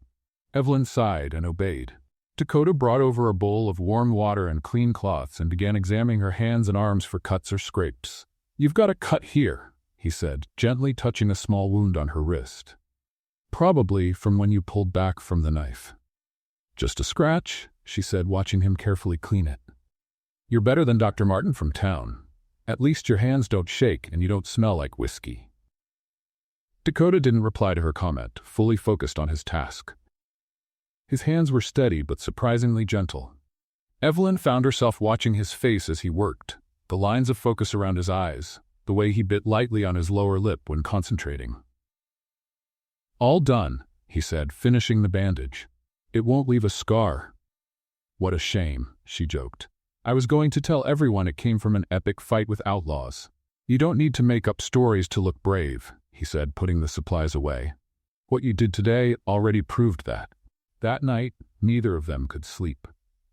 Speaker 1: Evelyn sighed and obeyed. Dakota brought over a bowl of warm water and clean cloths and began examining her hands and arms for cuts or scrapes. "You've got a cut here," he said, gently touching a small wound on her wrist. "Probably from when you pulled back from the knife." "Just a scratch," she said, watching him carefully clean it. "You're better than Dr. Martin from town. At least your hands don't shake and you don't smell like whiskey." Dakota didn't reply to her comment, fully focused on his task. His hands were steady but surprisingly gentle. Evelyn found herself watching his face as he worked, the lines of focus around his eyes, the way he bit lightly on his lower lip when concentrating. "All done," he said, finishing the bandage. "It won't leave a scar." "What a shame," she joked. "I was going to tell everyone it came from an epic fight with outlaws." "You don't need to make up stories to look brave," he said, putting the supplies away. "What you did today already proved that." That night, neither of them could sleep.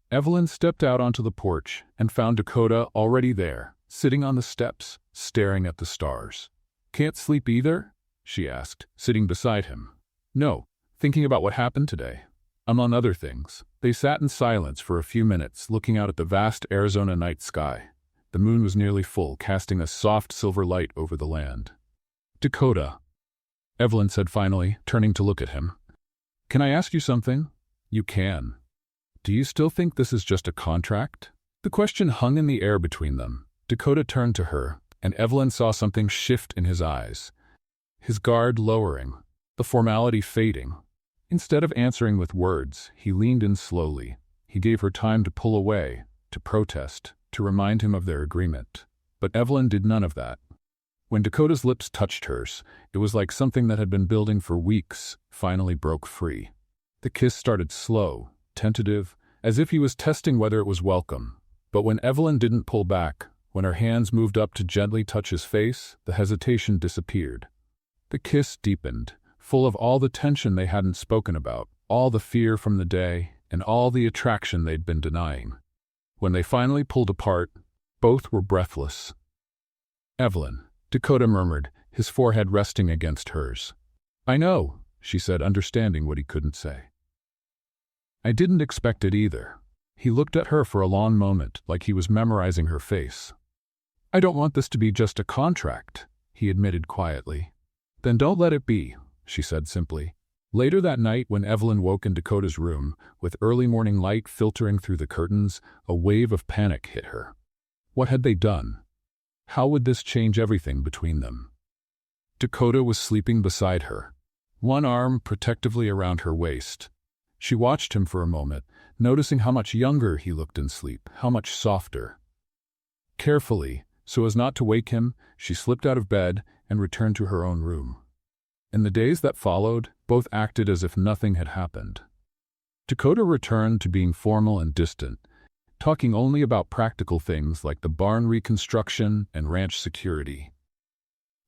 Speaker 1: Evelyn stepped out onto the porch and found Dakota already there, sitting on the steps, staring at the stars. "Can't sleep either?" she asked, sitting beside him. "No, thinking about what happened today. Among other things." They sat in silence for a few minutes, looking out at the vast Arizona night sky. The moon was nearly full, casting a soft silver light over the land. "Dakota," Evelyn said finally, turning to look at him. "Can I ask you something?" "You can." "Do you still think this is just a contract?" The question hung in the air between them. Dakota turned to her, and Evelyn saw something shift in his eyes. His guard lowering, the formality fading. Instead of answering with words, he leaned in slowly. He gave her time to pull away, to protest, to remind him of their agreement. But Evelyn did none of that. When Dakota's lips touched hers, it was like something that had been building for weeks finally broke free. The kiss started slow, tentative, as if he was testing whether it was welcome. But when Evelyn didn't pull back, when her hands moved up to gently touch his face, the hesitation disappeared. The kiss deepened, full of all the tension they hadn't spoken about, all the fear from the day, and all the attraction they'd been denying. When they finally pulled apart, both were breathless. "Evelyn," Dakota murmured, his forehead resting against hers. "I know," she said, understanding what he couldn't say. "I didn't expect it either." He looked at her for a long moment, like he was memorizing her face. "I don't want this to be just a contract," he admitted quietly. "Then don't let it be," she said simply. Later that night, when Evelyn woke in Dakota's room, with early morning light filtering through the curtains, a wave of panic hit her. What had they done? How would this change everything between them? Dakota was sleeping beside her, one arm protectively around her waist. She watched him for a moment, noticing how much younger he looked in sleep, how much softer. Carefully, so as not to wake him, she slipped out of bed and returned to her own room. In the days that followed, both acted as if nothing had happened. Dakota returned to being formal and distant, talking only about practical things like the barn reconstruction and ranch security.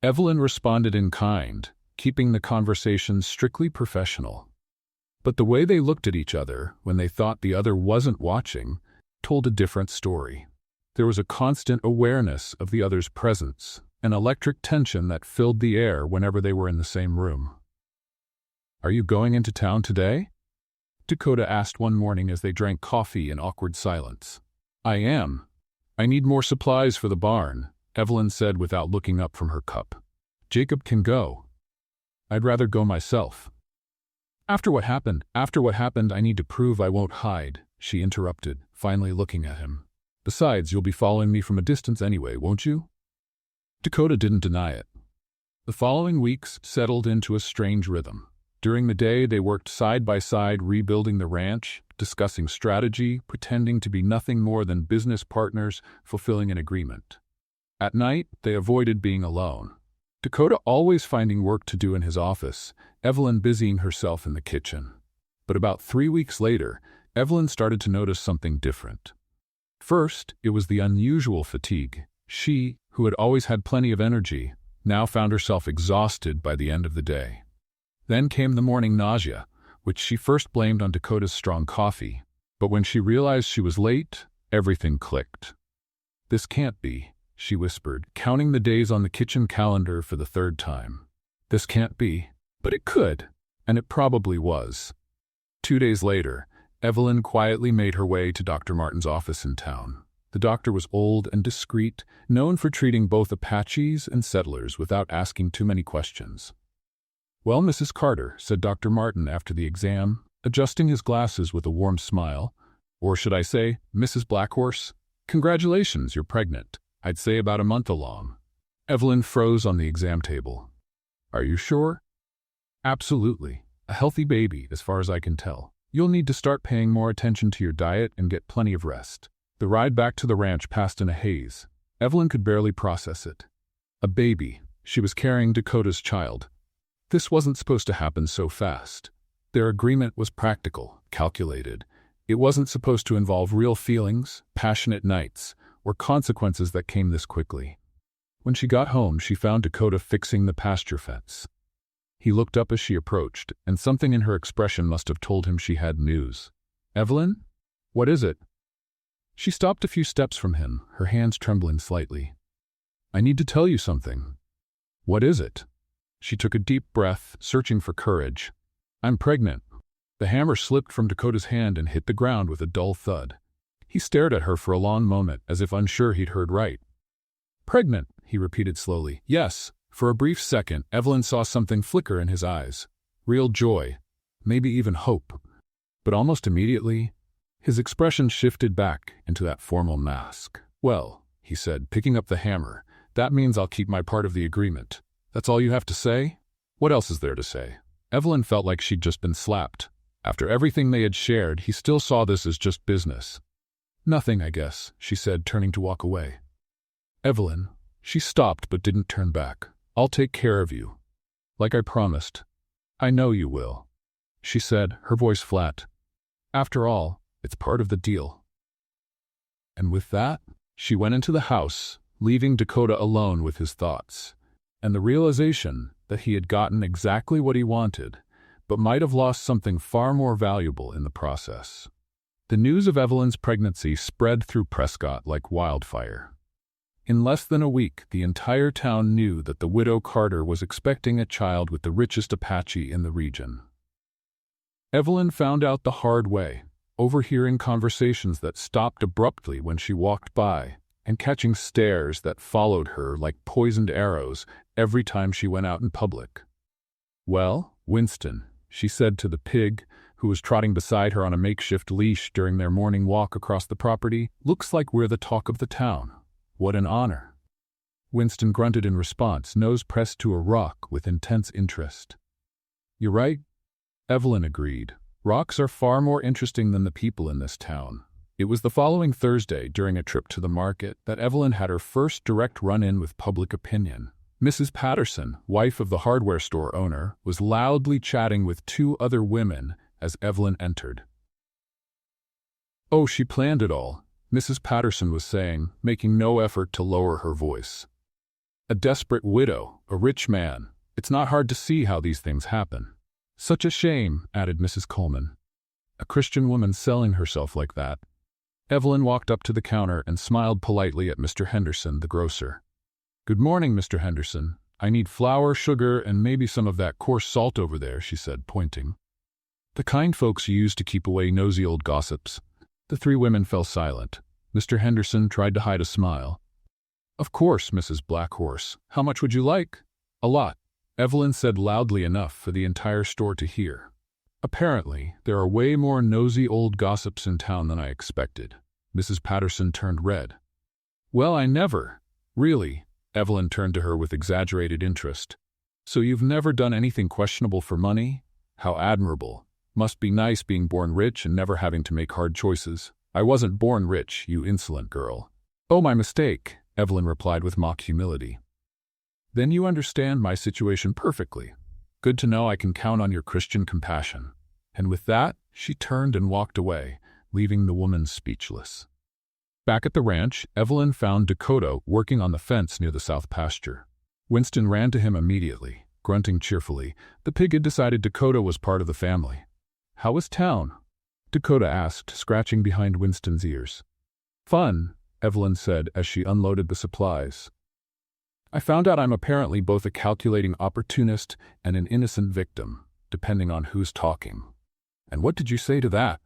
Speaker 1: Evelyn responded in kind, keeping the conversation strictly professional. But the way they looked at each other when they thought the other wasn't watching told a different story. There was a constant awareness of the other's presence, an electric tension that filled the air whenever they were in the same room. "Are you going into town today?" Dakota asked one morning as they drank coffee in awkward silence. "I am. I need more supplies for the barn," Evelyn said without looking up from her cup. "Jacob can go. I'd rather go myself." After what happened, I need to prove I won't hide," she interrupted, finally looking at him. "Besides, you'll be following me from a distance anyway, won't you?" Dakota didn't deny it. The following weeks settled into a strange rhythm. During the day, they worked side by side rebuilding the ranch, discussing strategy, pretending to be nothing more than business partners fulfilling an agreement. At night, they avoided being alone. Dakota always finding work to do in his office, Evelyn busying herself in the kitchen. But about 3 weeks later, Evelyn started to notice something different. First, it was the unusual fatigue. She, who had always had plenty of energy, now found herself exhausted by the end of the day. Then came the morning nausea, which she first blamed on Dakota's strong coffee. But when she realized she was late, everything clicked. "This can't be," she whispered, counting the days on the kitchen calendar for the third time. "This can't be." But it could, and it probably was. 2 days later, Evelyn quietly made her way to Dr. Martin's office in town. The doctor was old and discreet, known for treating both Apaches and settlers without asking too many questions. "Well, Mrs. Carter," said Dr. Martin after the exam, adjusting his glasses with a warm smile. "Or should I say, Mrs. Blackhorse? Congratulations, you're pregnant. I'd say about a month along." Evelyn froze on the exam table. "Are you sure?" "Absolutely. A healthy baby, as far as I can tell. You'll need to start paying more attention to your diet and get plenty of rest." The ride back to the ranch passed in a haze. Evelyn could barely process it. A baby. She was carrying Dakota's child. This wasn't supposed to happen so fast. Their agreement was practical, calculated. It wasn't supposed to involve real feelings, passionate nights, or consequences that came this quickly. When she got home, she found Dakota fixing the pasture fence. He looked up as she approached, and something in her expression must have told him she had news. "Evelyn? What is it?" She stopped a few steps from him, her hands trembling slightly. "I need to tell you something." "What is it?" She took a deep breath, searching for courage. "I'm pregnant." The hammer slipped from Dakota's hand and hit the ground with a dull thud. He stared at her for a long moment, as if unsure he'd heard right. "Pregnant," he repeated slowly. "Yes." For a brief second, Evelyn saw something flicker in his eyes. Real joy, maybe even hope. But almost immediately, his expression shifted back into that formal mask. "Well," he said, picking up the hammer, "that means I'll keep my part of the agreement. That's all you have to say? What else is there to say?" Evelyn felt like she'd just been slapped. After everything they had shared, he still saw this as just business. "Nothing, I guess," she said, turning to walk away. "Evelyn." She stopped but didn't turn back. "I'll take care of you. Like I promised. I know you will," she said, her voice flat. "After all, it's part of the deal." And with that, she went into the house, leaving Dakota alone with his thoughts, and the realization that he had gotten exactly what he wanted, but might have lost something far more valuable in the process. The news of Evelyn's pregnancy spread through Prescott like wildfire. In less than a week, the entire town knew that the widow Carter was expecting a child with the richest Apache in the region. Evelyn found out the hard way, overhearing conversations that stopped abruptly when she walked by, and catching stares that followed her like poisoned arrows every time she went out in public. "Well, Winston," she said to the pig, who was trotting beside her on a makeshift leash during their morning walk across the property, "looks like we're the talk of the town. What an honor." Winston grunted in response, nose pressed to a rock with intense interest. "You're right," Evelyn agreed. Rocks are far more interesting than the people in this town. It was the following Thursday, during a trip to the market, that Evelyn had her first direct run-in with public opinion. Mrs. Patterson, wife of the hardware store owner, was loudly chatting with two other women as Evelyn entered. "Oh, she planned it all," Mrs. Patterson was saying, making no effort to lower her voice. "A desperate widow, a rich man. It's not hard to see how these things happen." "Such a shame," added Mrs. Coleman. "A Christian woman selling herself like that." Evelyn walked up to the counter and smiled politely at Mr. Henderson, the grocer. "Good morning, Mr. Henderson. I need flour, sugar, and maybe some of that coarse salt over there," she said, pointing. "The kind folks use to keep away nosy old gossips." The three women fell silent. Mr. Henderson tried to hide a smile. "Of course, Mrs. Blackhorse. How much would you like?" "A lot," Evelyn said loudly enough for the entire store to hear. "Apparently, there are way more nosy old gossips in town than I expected." Mrs. Patterson turned red. "Well, I never. Really?" Evelyn turned to her with exaggerated interest. "So you've never done anything questionable for money? How admirable. Must be nice being born rich and never having to make hard choices." "I wasn't born rich, you insolent girl." "Oh, my mistake," Evelyn replied with mock humility. "Then you understand my situation perfectly. Good to know I can count on your Christian compassion." And with that, she turned and walked away, leaving the woman speechless. Back at the ranch, Evelyn found Dakota working on the fence near the south pasture. Winston ran to him immediately, grunting cheerfully. The pig had decided Dakota was part of the family. "How was town?" Dakota asked, scratching behind Winston's ears. "Fun," Evelyn said as she unloaded the supplies. "I found out I'm apparently both a calculating opportunist and an innocent victim, depending on who's talking." "And what did you say to that?"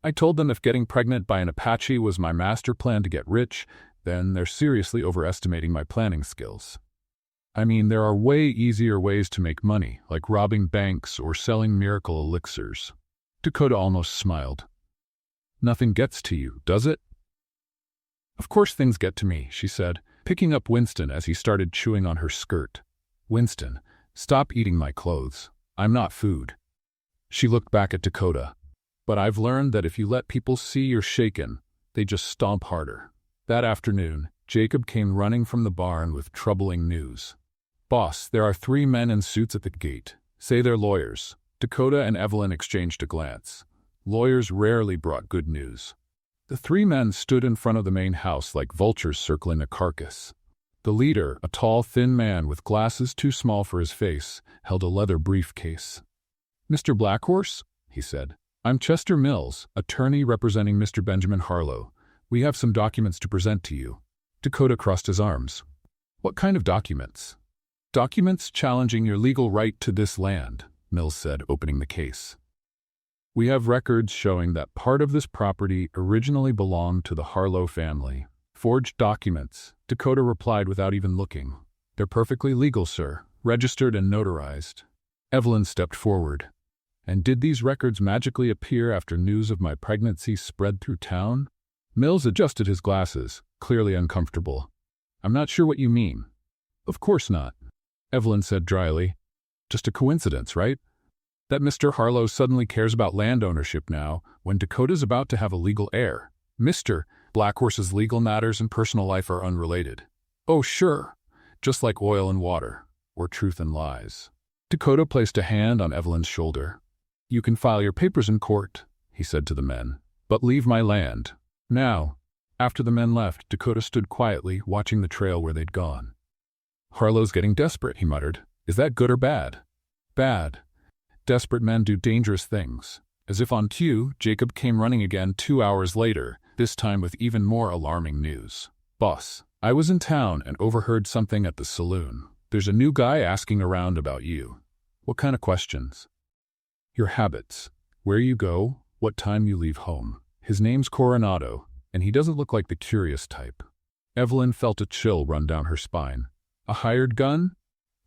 Speaker 1: "I told them if getting pregnant by an Apache was my master plan to get rich, then they're seriously overestimating my planning skills. I mean, there are way easier ways to make money, like robbing banks or selling miracle elixirs." Dakota almost smiled. "Nothing gets to you, does it?" "Of course things get to me," she said, picking up Winston as he started chewing on her skirt. "Winston, stop eating my clothes. I'm not food." She looked back at Dakota. "But I've learned that if you let people see you're shaken, they just stomp harder." That afternoon, Jacob came running from the barn with troubling news. "Boss, there are 3 men in suits at the gate. Say they're lawyers." Dakota and Evelyn exchanged a glance. Lawyers rarely brought good news. The 3 men stood in front of the main house like vultures circling a carcass. The leader, a tall, thin man with glasses too small for his face, held a leather briefcase. "Mr. Blackhorse," he said, "I'm Chester Mills, attorney representing Mr. Benjamin Harlow. We have some documents to present to you." Dakota crossed his arms. "What kind of documents?" "Documents challenging your legal right to this land," Mills said, opening the case. "We have records showing that part of this property originally belonged to the Harlow family." "Forged documents," Dakota replied without even looking. "They're perfectly legal, sir, registered and notarized." Evelyn stepped forward. "And did these records magically appear after news of my pregnancy spread through town?" Mills adjusted his glasses, clearly uncomfortable. "I'm not sure what you mean." "Of course not," Evelyn said dryly. "Just a coincidence, right? That Mr. Harlow suddenly cares about land ownership now, when Dakota's about to have a legal heir. Mr. Blackhorse's legal matters and personal life are unrelated." "Oh, sure. Just like oil and water, or truth and lies." Dakota placed a hand on Evelyn's shoulder. "You can file your papers in court," he said to the men, "but leave my land. Now." After the men left, Dakota stood quietly, watching the trail where they'd gone. "Harlow's getting desperate," he muttered. "Is that good or bad?" "Bad. Desperate men do dangerous things." As if on cue, Jacob came running again 2 hours later, this time with even more alarming news. "Boss, I was in town and overheard something at the saloon. There's a new guy asking around about you." "What kind of questions?" "Your habits. Where you go, what time you leave home. His name's Coronado, and he doesn't look like the curious type." Evelyn felt a chill run down her spine. "A hired gun?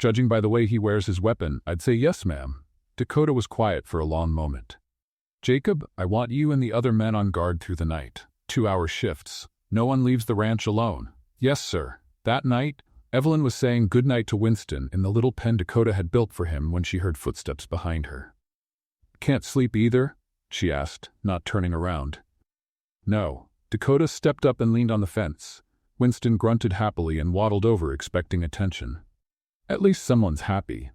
Speaker 1: Judging by the way he wears his weapon, I'd say yes, ma'am." Dakota was quiet for a long moment. "Jacob, I want you and the other men on guard through the night. 2-hour shifts. No one leaves the ranch alone." "Yes, sir." That night, Evelyn was saying goodnight to Winston in the little pen Dakota had built for him when she heard footsteps behind her. Can't sleep either? She asked, not turning around. No. Dakota stepped up and leaned on the fence. Winston grunted happily and waddled over, expecting attention. At least someone's happy,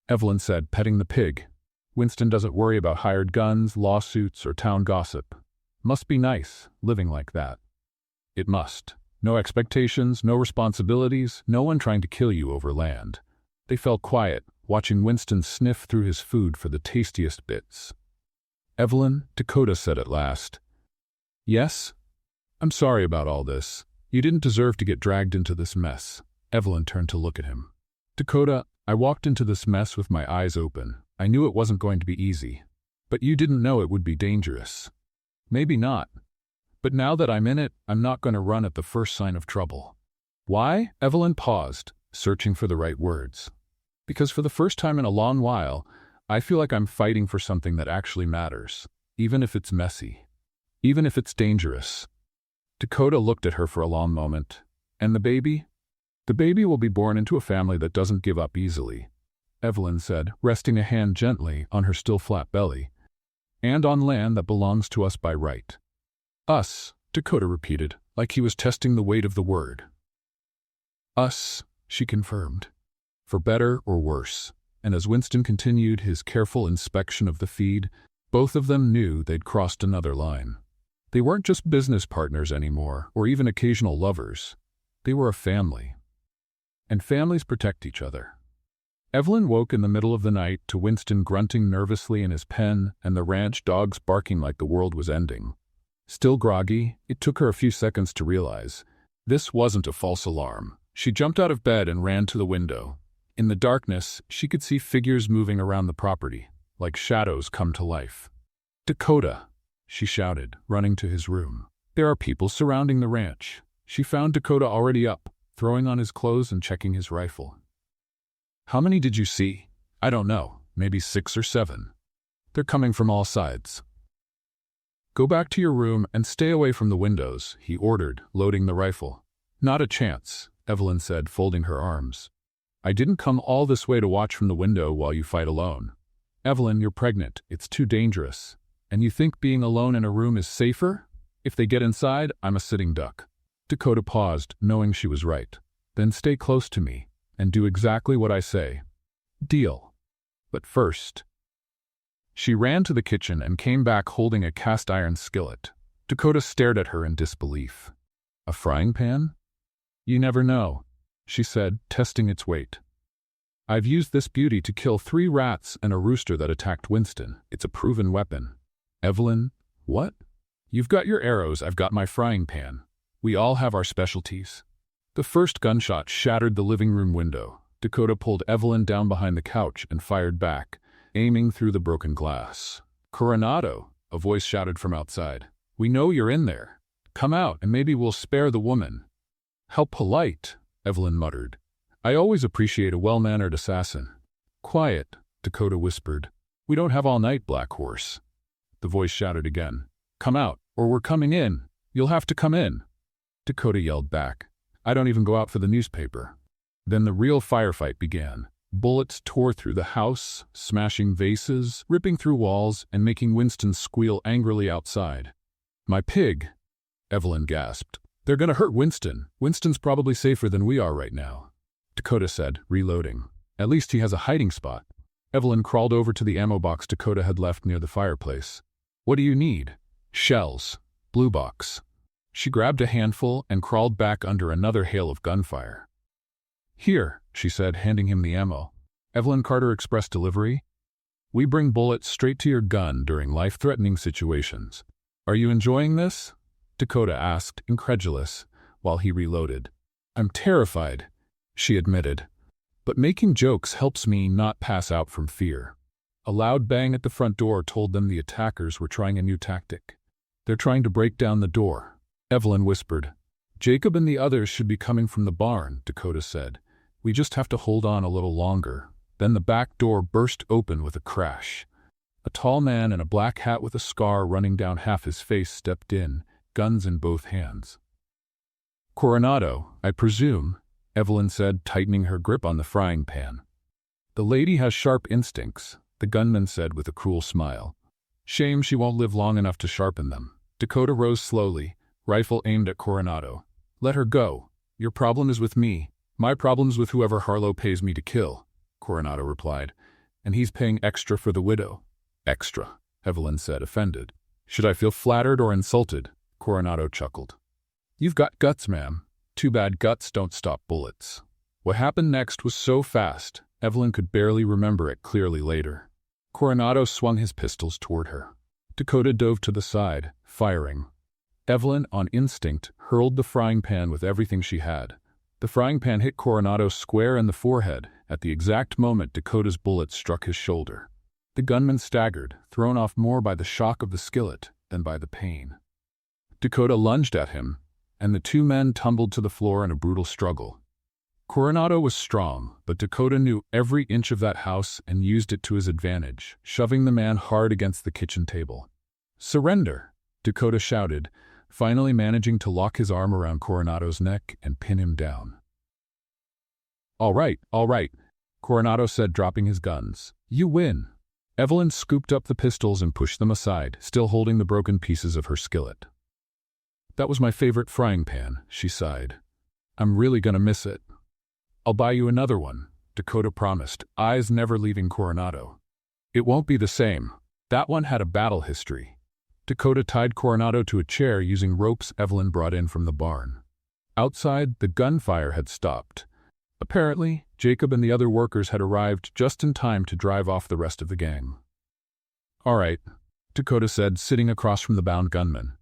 Speaker 1: Evelyn said, petting the pig. Winston doesn't worry about hired guns, lawsuits, or town gossip. Must be nice, living like that. It must. No expectations, no responsibilities, no one trying to kill you over land. They fell quiet, watching Winston sniff through his food for the tastiest bits. Evelyn, Dakota said at last. Yes? I'm sorry about all this. You didn't deserve to get dragged into this mess. Evelyn turned to look at him. Dakota, I walked into this mess with my eyes open. I knew it wasn't going to be easy. But you didn't know it would be dangerous. Maybe not. But now that I'm in it, I'm not going to run at the first sign of trouble. Why? Evelyn paused, searching for the right words. Because for the first time in a long while, I feel like I'm fighting for something that actually matters, even if it's messy, even if it's dangerous. Dakota looked at her for a long moment. And the baby? The baby will be born into a family that doesn't give up easily, Evelyn said, resting a hand gently on her still flat belly. And on land that belongs to us by right. Us, Dakota repeated, like he was testing the weight of the word. Us, she confirmed. For better or worse. And as Winston continued his careful inspection of the feed, both of them knew they'd crossed another line. They weren't just business partners anymore, or even occasional lovers. They were a family. And families protect each other. Evelyn woke in the middle of the night to Winston grunting nervously in his pen and the ranch dogs barking like the world was ending. Still groggy, it took her a few seconds to realize. This wasn't a false alarm. She jumped out of bed and ran to the window. In the darkness, she could see figures moving around the property, like shadows come to life. Dakota, she shouted, running to his room. There are people surrounding the ranch. She found Dakota already up, throwing on his clothes and checking his rifle. How many did you see? I don't know, maybe 6 or 7. They're coming from all sides. Go back to your room and stay away from the windows, he ordered, loading the rifle. Not a chance, Evelyn said, folding her arms. I didn't come all this way to watch from the window while you fight alone. Evelyn, you're pregnant. It's too dangerous. And you think being alone in a room is safer? If they get inside, I'm a sitting duck. Dakota paused, knowing she was right. Then stay close to me, and do exactly what I say. Deal. But first. She ran to the kitchen and came back holding a cast-iron skillet. Dakota stared at her in disbelief. A frying pan? You never know, she said, testing its weight. I've used this beauty to kill 3 rats and a rooster that attacked Winston. It's a proven weapon. Evelyn, what? You've got your arrows, I've got my frying pan. We all have our specialties. The first gunshot shattered the living room window. Dakota pulled Evelyn down behind the couch and fired back, aiming through the broken glass. Coronado, a voice shouted from outside. We know you're in there. Come out and maybe we'll spare the woman. How polite, Evelyn muttered. I always appreciate a well-mannered assassin. Quiet, Dakota whispered. We don't have all night, Black Horse. The voice shouted again. Come out, or we're coming in. You'll have to come in. Dakota yelled back. I don't even go out for the newspaper. Then the real firefight began. Bullets tore through the house, smashing vases, ripping through walls, and making Winston squeal angrily outside. My pig, Evelyn gasped. They're gonna hurt Winston. Winston's probably safer than we are right now, Dakota said, reloading. At least he has a hiding spot. Evelyn crawled over to the ammo box Dakota had left near the fireplace. What do you need? Shells. Blue box. She grabbed a handful and crawled back under another hail of gunfire. Here, she said, handing him the ammo. Evelyn Carter Express Delivery? We bring bullets straight to your gun during life-threatening situations. Are you enjoying this? Dakota asked, incredulous, while he reloaded. I'm terrified, she admitted. But making jokes helps me not pass out from fear. A loud bang at the front door told them the attackers were trying a new tactic. They're trying to break down the door, Evelyn whispered. Jacob and the others should be coming from the barn, Dakota said. We just have to hold on a little longer. Then the back door burst open with a crash. A tall man in a black hat with a scar running down half his face stepped in, guns in both hands. Coronado, I presume, Evelyn said, tightening her grip on the frying pan. The lady has sharp instincts, the gunman said with a cruel smile. Shame she won't live long enough to sharpen them. Dakota rose slowly, rifle aimed at Coronado. Let her go. Your problem is with me. My problem's with whoever Harlow pays me to kill, Coronado replied. And he's paying extra for the widow. Extra, Evelyn said, offended. Should I feel flattered or insulted? Coronado chuckled. You've got guts, ma'am. Too bad guts don't stop bullets. What happened next was so fast, Evelyn could barely remember it clearly later. Coronado swung his pistols toward her. Dakota dove to the side, firing. Evelyn, on instinct, hurled the frying pan with everything she had. The frying pan hit Coronado square in the forehead at the exact moment Dakota's bullet struck his shoulder. The gunman staggered, thrown off more by the shock of the skillet than by the pain. Dakota lunged at him, and the two men tumbled to the floor in a brutal struggle. Coronado was strong, but Dakota knew every inch of that house and used it to his advantage, shoving the man hard against the kitchen table. Surrender, Dakota shouted, finally managing to lock his arm around Coronado's neck and pin him down. All right, Coronado said, dropping his guns. You win. Evelyn scooped up the pistols and pushed them aside, still holding the broken pieces of her skillet. That was my favorite frying pan, she sighed. I'm really gonna miss it. I'll buy you another one, Dakota promised, eyes never leaving Coronado. It won't be the same. That one had a battle history. Dakota tied Coronado to a chair using ropes Evelyn brought in from the barn. Outside, the gunfire had stopped. Apparently, Jacob and the other workers had arrived just in time to drive off the rest of the gang. All right, Dakota said, sitting across from the bound gunman.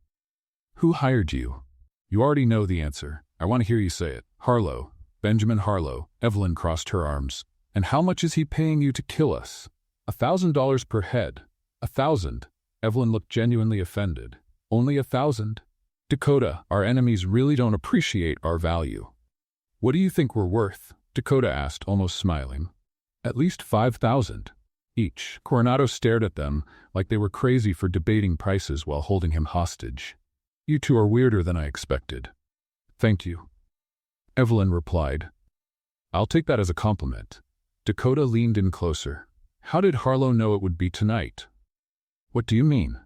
Speaker 1: Who hired you? You already know the answer. I want to hear you say it. Harlow. Benjamin Harlow. Evelyn crossed her arms. And how much is he paying you to kill us? $1,000 per head. 1,000. Evelyn looked genuinely offended. Only 1,000? Dakota, our enemies really don't appreciate our value. What do you think we're worth? Dakota asked, almost smiling. At least 5,000. Each. Coronado stared at them like they were crazy for debating prices while holding him hostage. You two are weirder than I expected. Thank you. Evelyn replied. I'll take that as a compliment. Dakota leaned in closer. How did Harlow know it would be tonight? What do you mean?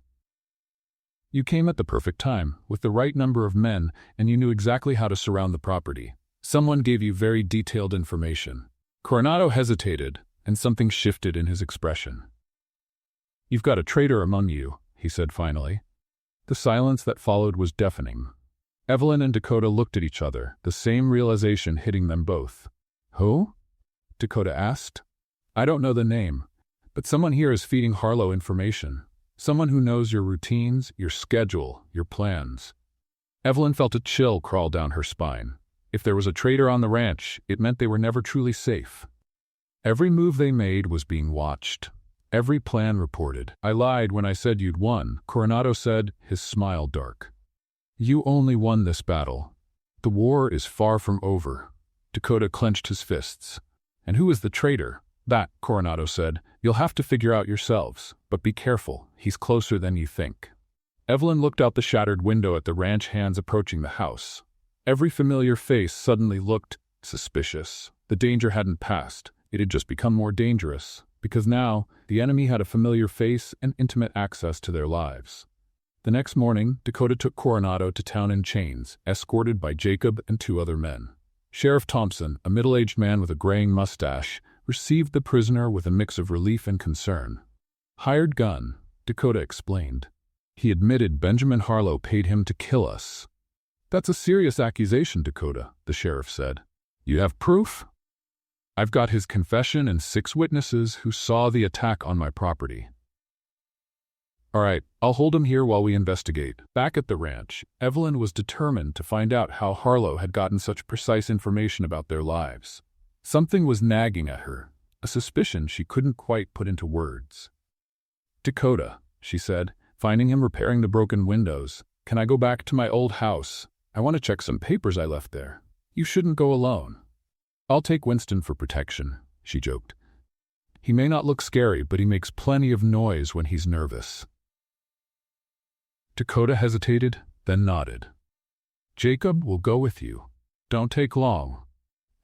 Speaker 1: You came at the perfect time, with the right number of men, and you knew exactly how to surround the property. Someone gave you very detailed information. Coronado hesitated, and something shifted in his expression. You've got a traitor among you, he said finally. The silence that followed was deafening. Evelyn and Dakota looked at each other, the same realization hitting them both. Who? Dakota asked. I don't know the name, but someone here is feeding Harlow information. Someone who knows your routines, your schedule, your plans. Evelyn felt a chill crawl down her spine. If there was a traitor on the ranch, it meant they were never truly safe. Every move they made was being watched. Every plan reported. I lied when I said you'd won, Coronado said, his smile dark. You only won this battle. The war is far from over. Dakota clenched his fists. And who is the traitor? That, Coronado said, you'll have to figure out yourselves, but be careful, he's closer than you think. Evelyn looked out the shattered window at the ranch hands approaching the house. Every familiar face suddenly looked suspicious. The danger hadn't passed. It had just become more dangerous, because now the enemy had a familiar face and intimate access to their lives. The next morning, Dakota took Coronado to town in chains, escorted by Jacob and 2 other men. Sheriff Thompson, a middle-aged man with a graying mustache, received the prisoner with a mix of relief and concern. Hired gun, Dakota explained. He admitted Benjamin Harlow paid him to kill us. That's a serious accusation, Dakota, the sheriff said. You have proof? I've got his confession and 6 witnesses who saw the attack on my property. All right, I'll hold him here while we investigate. Back at the ranch, Evelyn was determined to find out how Harlow had gotten such precise information about their lives. Something was nagging at her, a suspicion she couldn't quite put into words. Dakota, she said, finding him repairing the broken windows, can I go back to my old house? I want to check some papers I left there. You shouldn't go alone. I'll take Winston for protection, she joked. He may not look scary, but he makes plenty of noise when he's nervous. Dakota hesitated, then nodded. Jacob will go with you. Don't take long.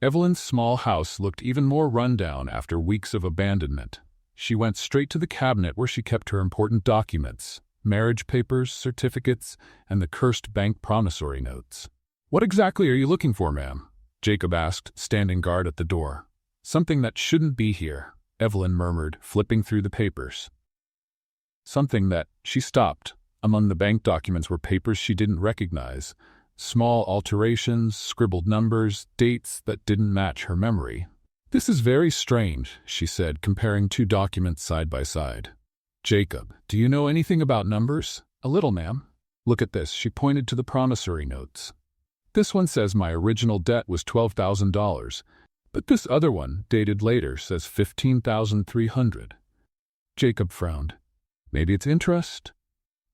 Speaker 1: Evelyn's small house looked even more run down after weeks of abandonment. She went straight to the cabinet where she kept her important documents, marriage papers, certificates, and the cursed bank promissory notes. "What exactly are you looking for, ma'am?" Jacob asked, standing guard at the door. "Something that shouldn't be here," Evelyn murmured, flipping through the papers. Something that... She stopped. Among the bank documents were papers she didn't recognize, small alterations, scribbled numbers, dates that didn't match her memory. "This is very strange," she said, comparing two documents side by side. "Jacob, do you know anything about numbers?" "A little, ma'am." "Look at this." She pointed to the promissory notes. "This one says my original debt was $12,000, but this other one, dated later, says $15,300. Jacob frowned. "Maybe it's interest?"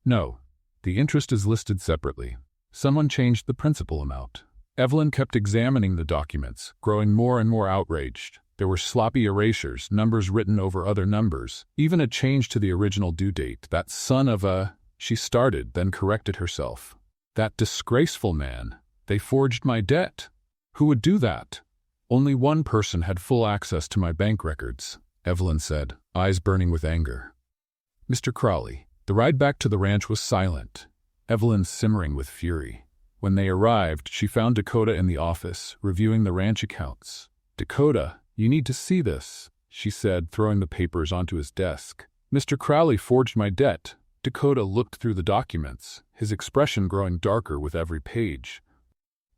Speaker 1: "No. The interest is listed separately. Someone changed the principal amount." Evelyn kept examining the documents, growing more and more outraged. There were sloppy erasures, numbers written over other numbers, even a change to the original due date. "That son of a..." She started, then corrected herself. "That disgraceful man. They forged my debt. Who would do that?" "Only one person had full access to my bank records," Evelyn said, eyes burning with anger. "Mr. Crawley." The ride back to the ranch was silent, Evelyn simmering with fury. When they arrived, she found Dakota in the office, reviewing the ranch accounts. "Dakota, you need to see this," she said, throwing the papers onto his desk. "Mr. Crowley forged my debt." Dakota looked through the documents, his expression growing darker with every page.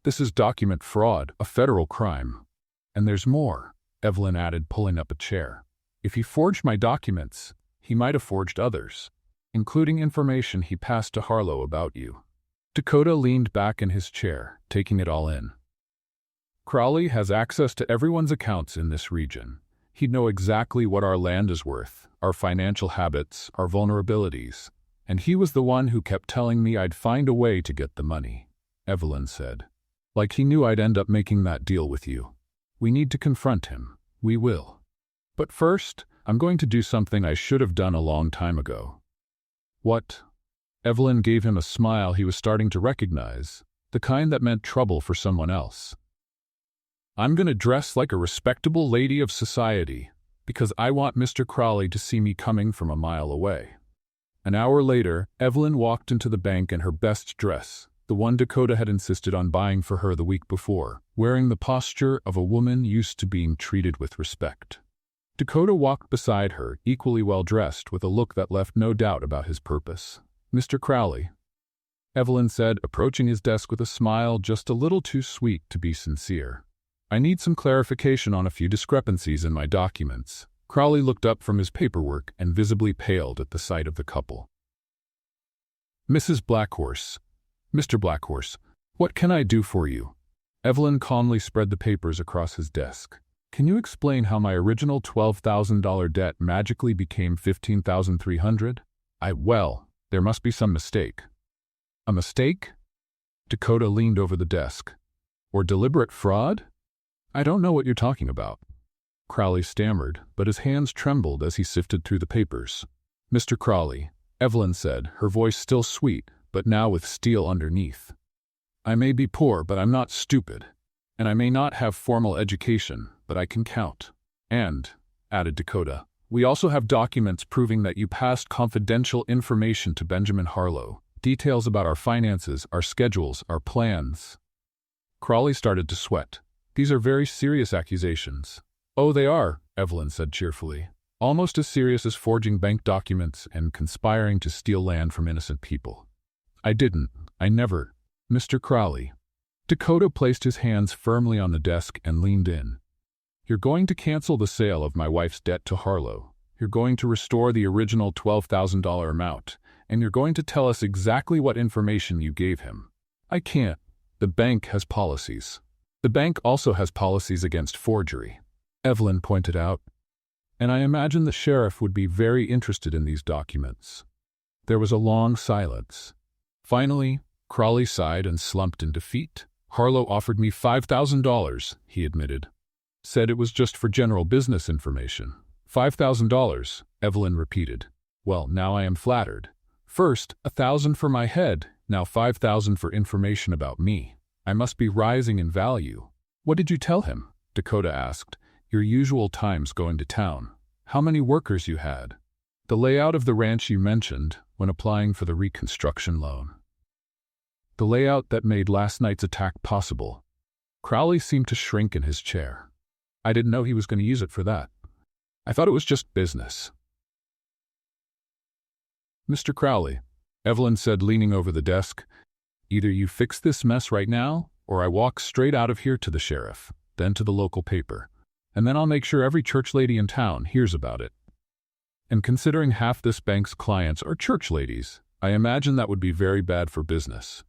Speaker 1: "This is document fraud, a federal crime. And there's more," Evelyn added, pulling up a chair. "If he forged my documents, he might have forged others, including information he passed to Harlow about you." Dakota leaned back in his chair, taking it all in. "Crowley has access to everyone's accounts in this region. He'd know exactly what our land is worth, our financial habits, our vulnerabilities. And he was the one who kept telling me I'd find a way to get the money," Evelyn said. "Like he knew I'd end up making that deal with you. We need to confront him. We will. But first, I'm going to do something I should have done a long time ago." "What?" Evelyn gave him a smile he was starting to recognize, the kind that meant trouble for someone else. "I'm going to dress like a respectable lady of society, because I want Mr. Crowley to see me coming from a mile away." An hour later, Evelyn walked into the bank in her best dress, the one Dakota had insisted on buying for her the week before, wearing the posture of a woman used to being treated with respect. Dakota walked beside her, equally well-dressed, with a look that left no doubt about his purpose. "Mr. Crowley," Evelyn said, approaching his desk with a smile just a little too sweet to be sincere. "I need some clarification on a few discrepancies in my documents." Crowley looked up from his paperwork and visibly paled at the sight of the couple. "Mrs. Blackhorse." "Mr. Blackhorse, what can I do for you?" Evelyn calmly spread the papers across his desk. "Can you explain how my original $12,000 debt magically became $15,300? Well, there must be some mistake." "A mistake?" Dakota leaned over the desk. "Or deliberate fraud?" "I don't know what you're talking about." Crowley stammered, but his hands trembled as he sifted through the papers. "Mr. Crowley," Evelyn said, her voice still sweet, but now with steel underneath. "I may be poor, but I'm not stupid. And I may not have formal education, but I can count. And," added Dakota, "we also have documents proving that you passed confidential information to Benjamin Harlow, details about our finances, our schedules, our plans." Crowley started to sweat. "These are very serious accusations." "Oh, they are," Evelyn said cheerfully. "Almost as serious as forging bank documents and conspiring to steal land from innocent people." I never. Mr. Crowley." Dakota placed his hands firmly on the desk and leaned in. "You're going to cancel the sale of my wife's debt to Harlow. You're going to restore the original $12,000 amount, and you're going to tell us exactly what information you gave him." "I can't. The bank has policies." "The bank also has policies against forgery," Evelyn pointed out. "And I imagine the sheriff would be very interested in these documents." There was a long silence. Finally, Crowley sighed and slumped in defeat. "Harlow offered me $5,000, he admitted. Said it was just for general business information." $5,000, Evelyn repeated. "Well, now I am flattered. First, $1,000 for my head, now $5,000 for information about me. I must be rising in value." "What did you tell him?" Dakota asked. "Your usual times going to town." How many workers you had. The layout of the ranch you mentioned when applying for the reconstruction loan. The layout that made last night's attack possible. Crowley seemed to shrink in his chair. I didn't know he was going to use it for that. I thought it was just business. Mr. Crowley, Evelyn said, leaning over the desk, either you fix this mess right now, or I walk straight out of here to the sheriff, then to the local paper, and then I'll make sure every church lady in town hears about it. And considering half this bank's clients are church ladies, I imagine that would be very bad for business.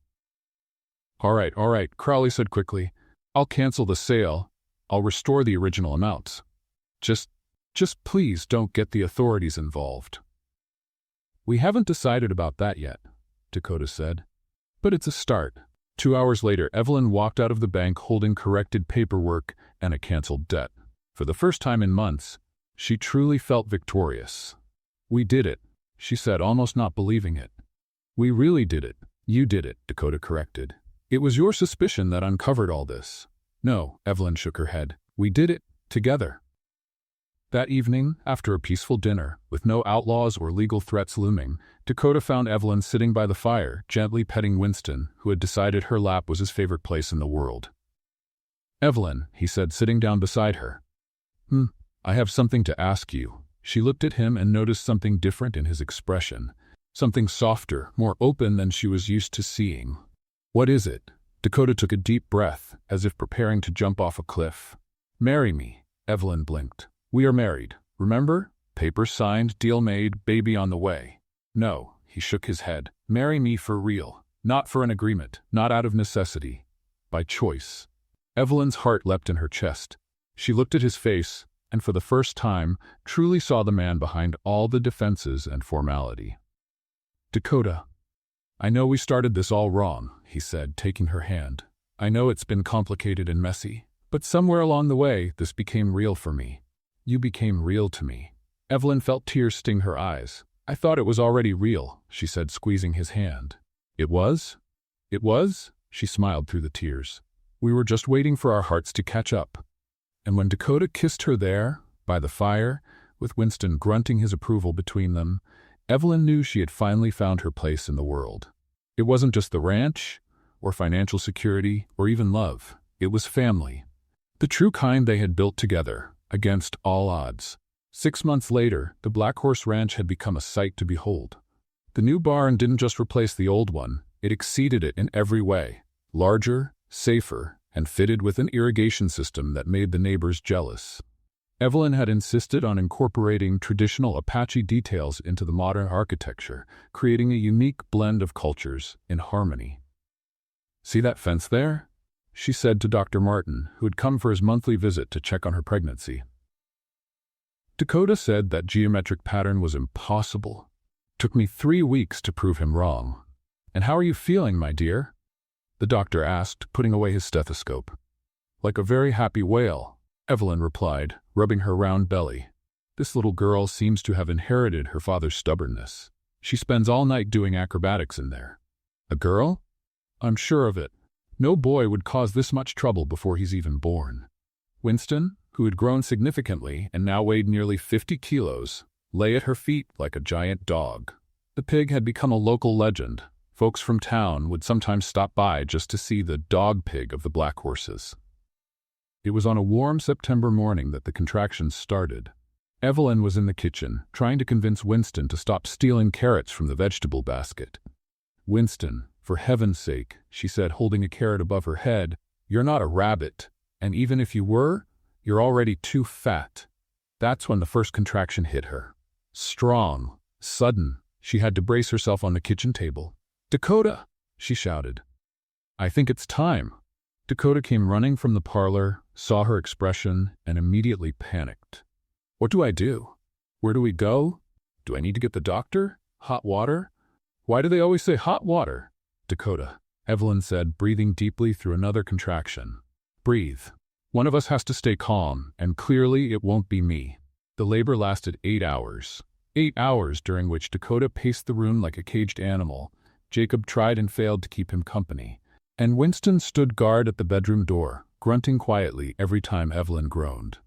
Speaker 1: All right, Crowley said quickly. I'll cancel the sale. I'll restore the original amounts. Just please don't get the authorities involved. We haven't decided about that yet, Dakota said. But it's a start. 2 hours later, Evelyn walked out of the bank holding corrected paperwork and a canceled debt. For the first time in months, she truly felt victorious. We did it, she said, almost not believing it. We really did it. You did it, Dakota corrected. It was your suspicion that uncovered all this. No, Evelyn shook her head. We did it, together. That evening, after a peaceful dinner, with no outlaws or legal threats looming, Dakota found Evelyn sitting by the fire, gently petting Winston, who had decided her lap was his favorite place in the world. Evelyn, he said, sitting down beside her. I have something to ask you. She looked at him and noticed something different in his expression, something softer, more open than she was used to seeing. What is it? Dakota took a deep breath, as if preparing to jump off a cliff. Marry me, Evelyn blinked. We are married, remember? Papers signed, deal made, baby on the way. No, he shook his head. Marry me for real, not for an agreement, not out of necessity, by choice. Evelyn's heart leapt in her chest. She looked at his face, and for the first time, truly saw the man behind all the defenses and formality. Dakota, I know we started this all wrong, he said, taking her hand. I know it's been complicated and messy, but somewhere along the way, this became real for me. You became real to me. Evelyn felt tears sting her eyes. I thought it was already real, she said, squeezing his hand. It was? It was? She smiled through the tears. We were just waiting for our hearts to catch up. And when Dakota kissed her there, by the fire, with Winston grunting his approval between them, Evelyn knew she had finally found her place in the world. It wasn't just the ranch, or financial security, or even love. It was family. The true kind they had built together, against all odds. 6 months later, the Black Horse Ranch had become a sight to behold. The new barn didn't just replace the old one, it exceeded it in every way. Larger, safer, and fitted with an irrigation system that made the neighbors jealous. Evelyn had insisted on incorporating traditional Apache details into the modern architecture, creating a unique blend of cultures in harmony. See that fence there? She said to Dr. Martin, who had come for his monthly visit to check on her pregnancy. Dakota said that geometric pattern was impossible. Took me 3 weeks to prove him wrong. And how are you feeling, my dear? The doctor asked, putting away his stethoscope. Like a very happy whale, Evelyn replied, rubbing her round belly. This little girl seems to have inherited her father's stubbornness. She spends all night doing acrobatics in there. A girl? I'm sure of it. No boy would cause this much trouble before he's even born. Winston, who had grown significantly and now weighed nearly 50 kilos, lay at her feet like a giant dog. The pig had become a local legend. Folks from town would sometimes stop by just to see the dog pig of the Black Horses. It was on a warm September morning that the contractions started. Evelyn was in the kitchen, trying to convince Winston to stop stealing carrots from the vegetable basket. Winston, for heaven's sake, she said, holding a carrot above her head, you're not a rabbit, and even if you were, you're already too fat. That's when the first contraction hit her. Strong, sudden, she had to brace herself on the kitchen table. Dakota, she shouted. I think it's time. Dakota came running from the parlor, saw her expression, and immediately panicked. What do I do? Where do we go? Do I need to get the doctor? Hot water? Why do they always say hot water? Dakota, Evelyn said, breathing deeply through another contraction. Breathe. One of us has to stay calm, and clearly it won't be me. The labor lasted 8 hours. 8 hours during which Dakota paced the room like a caged animal. Jacob tried and failed to keep him company. And Winston stood guard at the bedroom door, grunting quietly every time Evelyn groaned.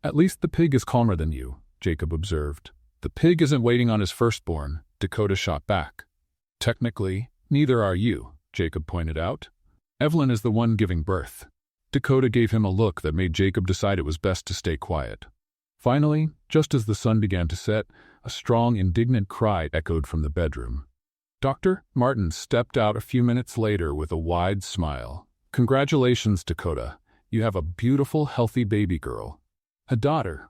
Speaker 1: At least the pig is calmer than you, Jacob observed. The pig isn't waiting on his firstborn, Dakota shot back. Technically, neither are you, Jacob pointed out. Evelyn is the one giving birth. Dakota gave him a look that made Jacob decide it was best to stay quiet. Finally, just as the sun began to set, a strong, indignant cry echoed from the bedroom. Dr. Martin stepped out a few minutes later with a wide smile. Congratulations, Dakota. You have a beautiful, healthy baby girl. A daughter,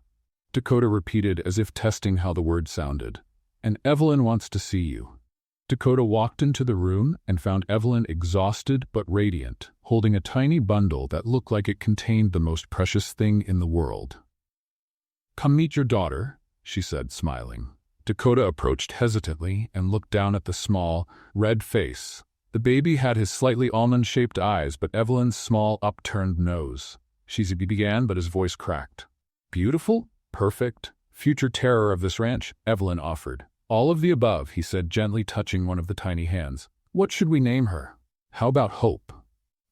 Speaker 1: Dakota repeated as if testing how the word sounded. And Evelyn wants to see you. Dakota walked into the room and found Evelyn exhausted but radiant, holding a tiny bundle that looked like it contained the most precious thing in the world. Come meet your daughter, she said, smiling. Dakota approached hesitantly and looked down at the small, red face. The baby had his slightly almond-shaped eyes but Evelyn's small, upturned nose. She began, but his voice cracked. Beautiful? Perfect? Future terror of this ranch, Evelyn offered. All of the above, he said, gently touching one of the tiny hands. What should we name her? How about Hope?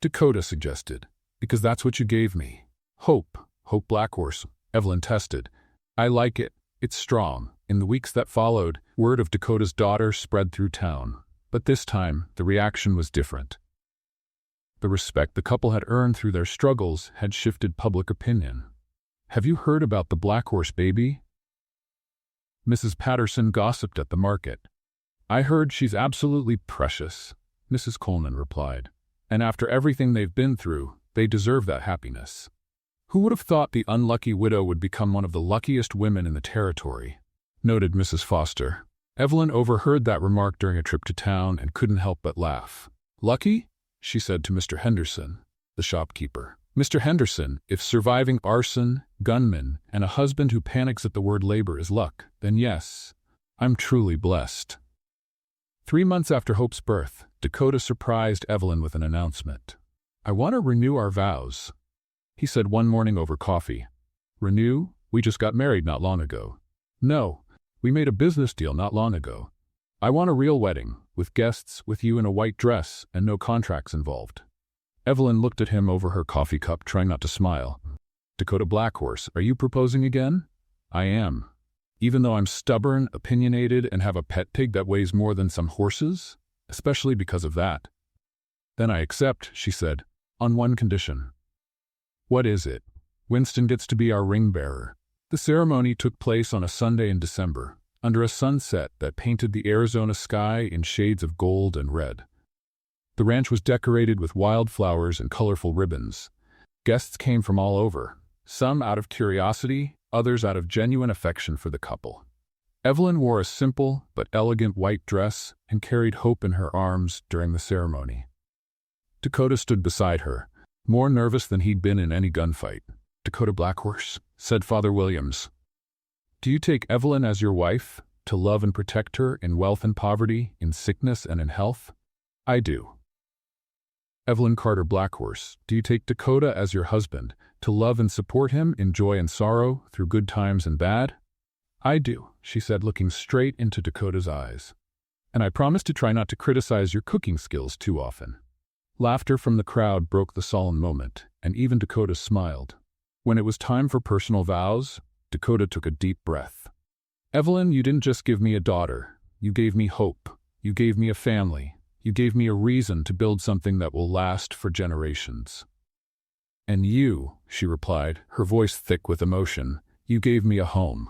Speaker 1: Dakota suggested. Because that's what you gave me. Hope. Hope Blackhorse. Evelyn tested. I like it. It's strong. In the weeks that followed, word of Dakota's daughter spread through town. But this time, the reaction was different. The respect the couple had earned through their struggles had shifted public opinion. Have you heard about the Blackhorse baby? Mrs. Patterson gossiped at the market. I heard she's absolutely precious, Mrs. Coleman replied. And after everything they've been through, they deserve that happiness. Who would have thought the unlucky widow would become one of the luckiest women in the territory? Noted Mrs. Foster. Evelyn overheard that remark during a trip to town and couldn't help but laugh. Lucky? She said to Mr. Henderson, the shopkeeper. Mr. Henderson, if surviving arson, gunmen, and a husband who panics at the word labor is luck, then yes, I'm truly blessed. 3 months after Hope's birth, Dakota surprised Evelyn with an announcement. I want to renew our vows, he said one morning over coffee. Renew? We just got married not long ago. No, we made a business deal not long ago. I want a real wedding, with guests, with you in a white dress, and no contracts involved. Evelyn looked at him over her coffee cup, trying not to smile. Dakota Blackhorse, are you proposing again? I am. Even though I'm stubborn, opinionated, and have a pet pig that weighs more than some horses? Especially because of that. Then I accept, she said, on one condition. What is it? Winston gets to be our ring bearer. The ceremony took place on a Sunday in December, under a sunset that painted the Arizona sky in shades of gold and red. The ranch was decorated with wildflowers and colorful ribbons. Guests came from all over, some out of curiosity, others out of genuine affection for the couple. Evelyn wore a simple but elegant white dress and carried Hope in her arms during the ceremony. Dakota stood beside her, more nervous than he'd been in any gunfight. Dakota Blackhorse, said Father Williams. Do you take Evelyn as your wife, to love and protect her in wealth and poverty, in sickness and in health? I do. Evelyn Carter Blackhorse, do you take Dakota as your husband, to love and support him in joy and sorrow, through good times and bad? I do, she said, looking straight into Dakota's eyes. And I promise to try not to criticize your cooking skills too often. Laughter from the crowd broke the solemn moment, and even Dakota smiled. When it was time for personal vows, Dakota took a deep breath. Evelyn, you didn't just give me a daughter. You gave me hope. You gave me a family. You gave me a reason to build something that will last for generations. And you, she replied, her voice thick with emotion, you gave me a home.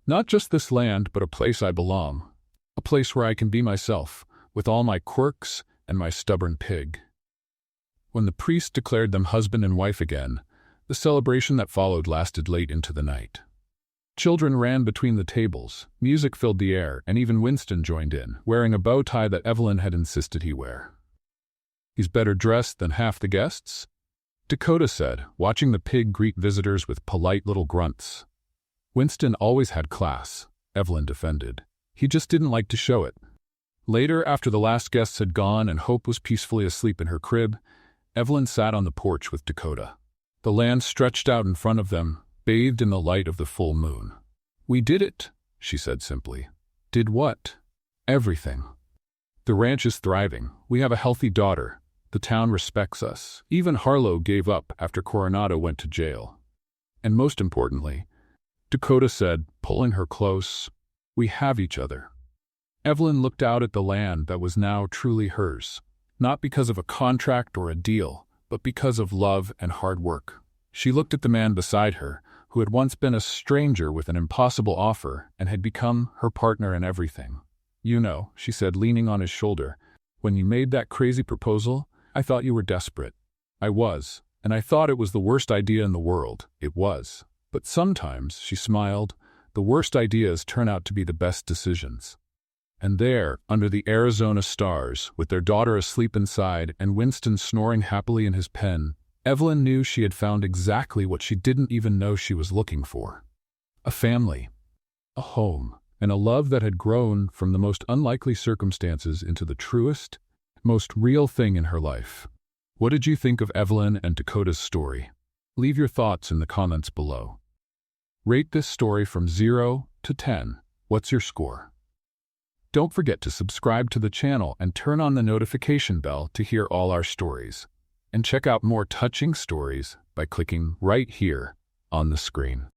Speaker 1: Not just this land, but a place I belong. A place where I can be myself, with all my quirks and my stubborn pig. When the priest declared them husband and wife again, the celebration that followed lasted late into the night. Children ran between the tables, music filled the air, and even Winston joined in, wearing a bow tie that Evelyn had insisted he wear. He's better dressed than half the guests? Dakota said, watching the pig greet visitors with polite little grunts. Winston always had class, Evelyn defended. He just didn't like to show it. Later, after the last guests had gone and Hope was peacefully asleep in her crib, Evelyn sat on the porch with Dakota. The land stretched out in front of them, bathed in the light of the full moon. We did it, she said simply. Did what? Everything. The ranch is thriving. We have a healthy daughter. The town respects us. Even Harlow gave up after Coronado went to jail. And most importantly, Dakota said, pulling her close. We have each other. Evelyn looked out at the land that was now truly hers, not because of a contract or a deal, but because of love and hard work. She looked at the man beside her, who had once been a stranger with an impossible offer and had become her partner in everything. You know, she said, leaning on his shoulder, when you made that crazy proposal, I thought you were desperate. I was, and I thought it was the worst idea in the world. It was. But sometimes, she smiled, the worst ideas turn out to be the best decisions. And there, under the Arizona stars, with their daughter asleep inside and Winston snoring happily in his pen, Evelyn knew she had found exactly what she didn't even know she was looking for. A family, a home, and a love that had grown from the most unlikely circumstances into the truest, most real thing in her life. What did you think of Evelyn and Dakota's story? Leave your thoughts in the comments below. Rate this story from 0 to 10. What's your score? Don't forget to subscribe to the channel and turn on the notification bell to hear all our stories. And check out more touching stories by clicking right here on the screen.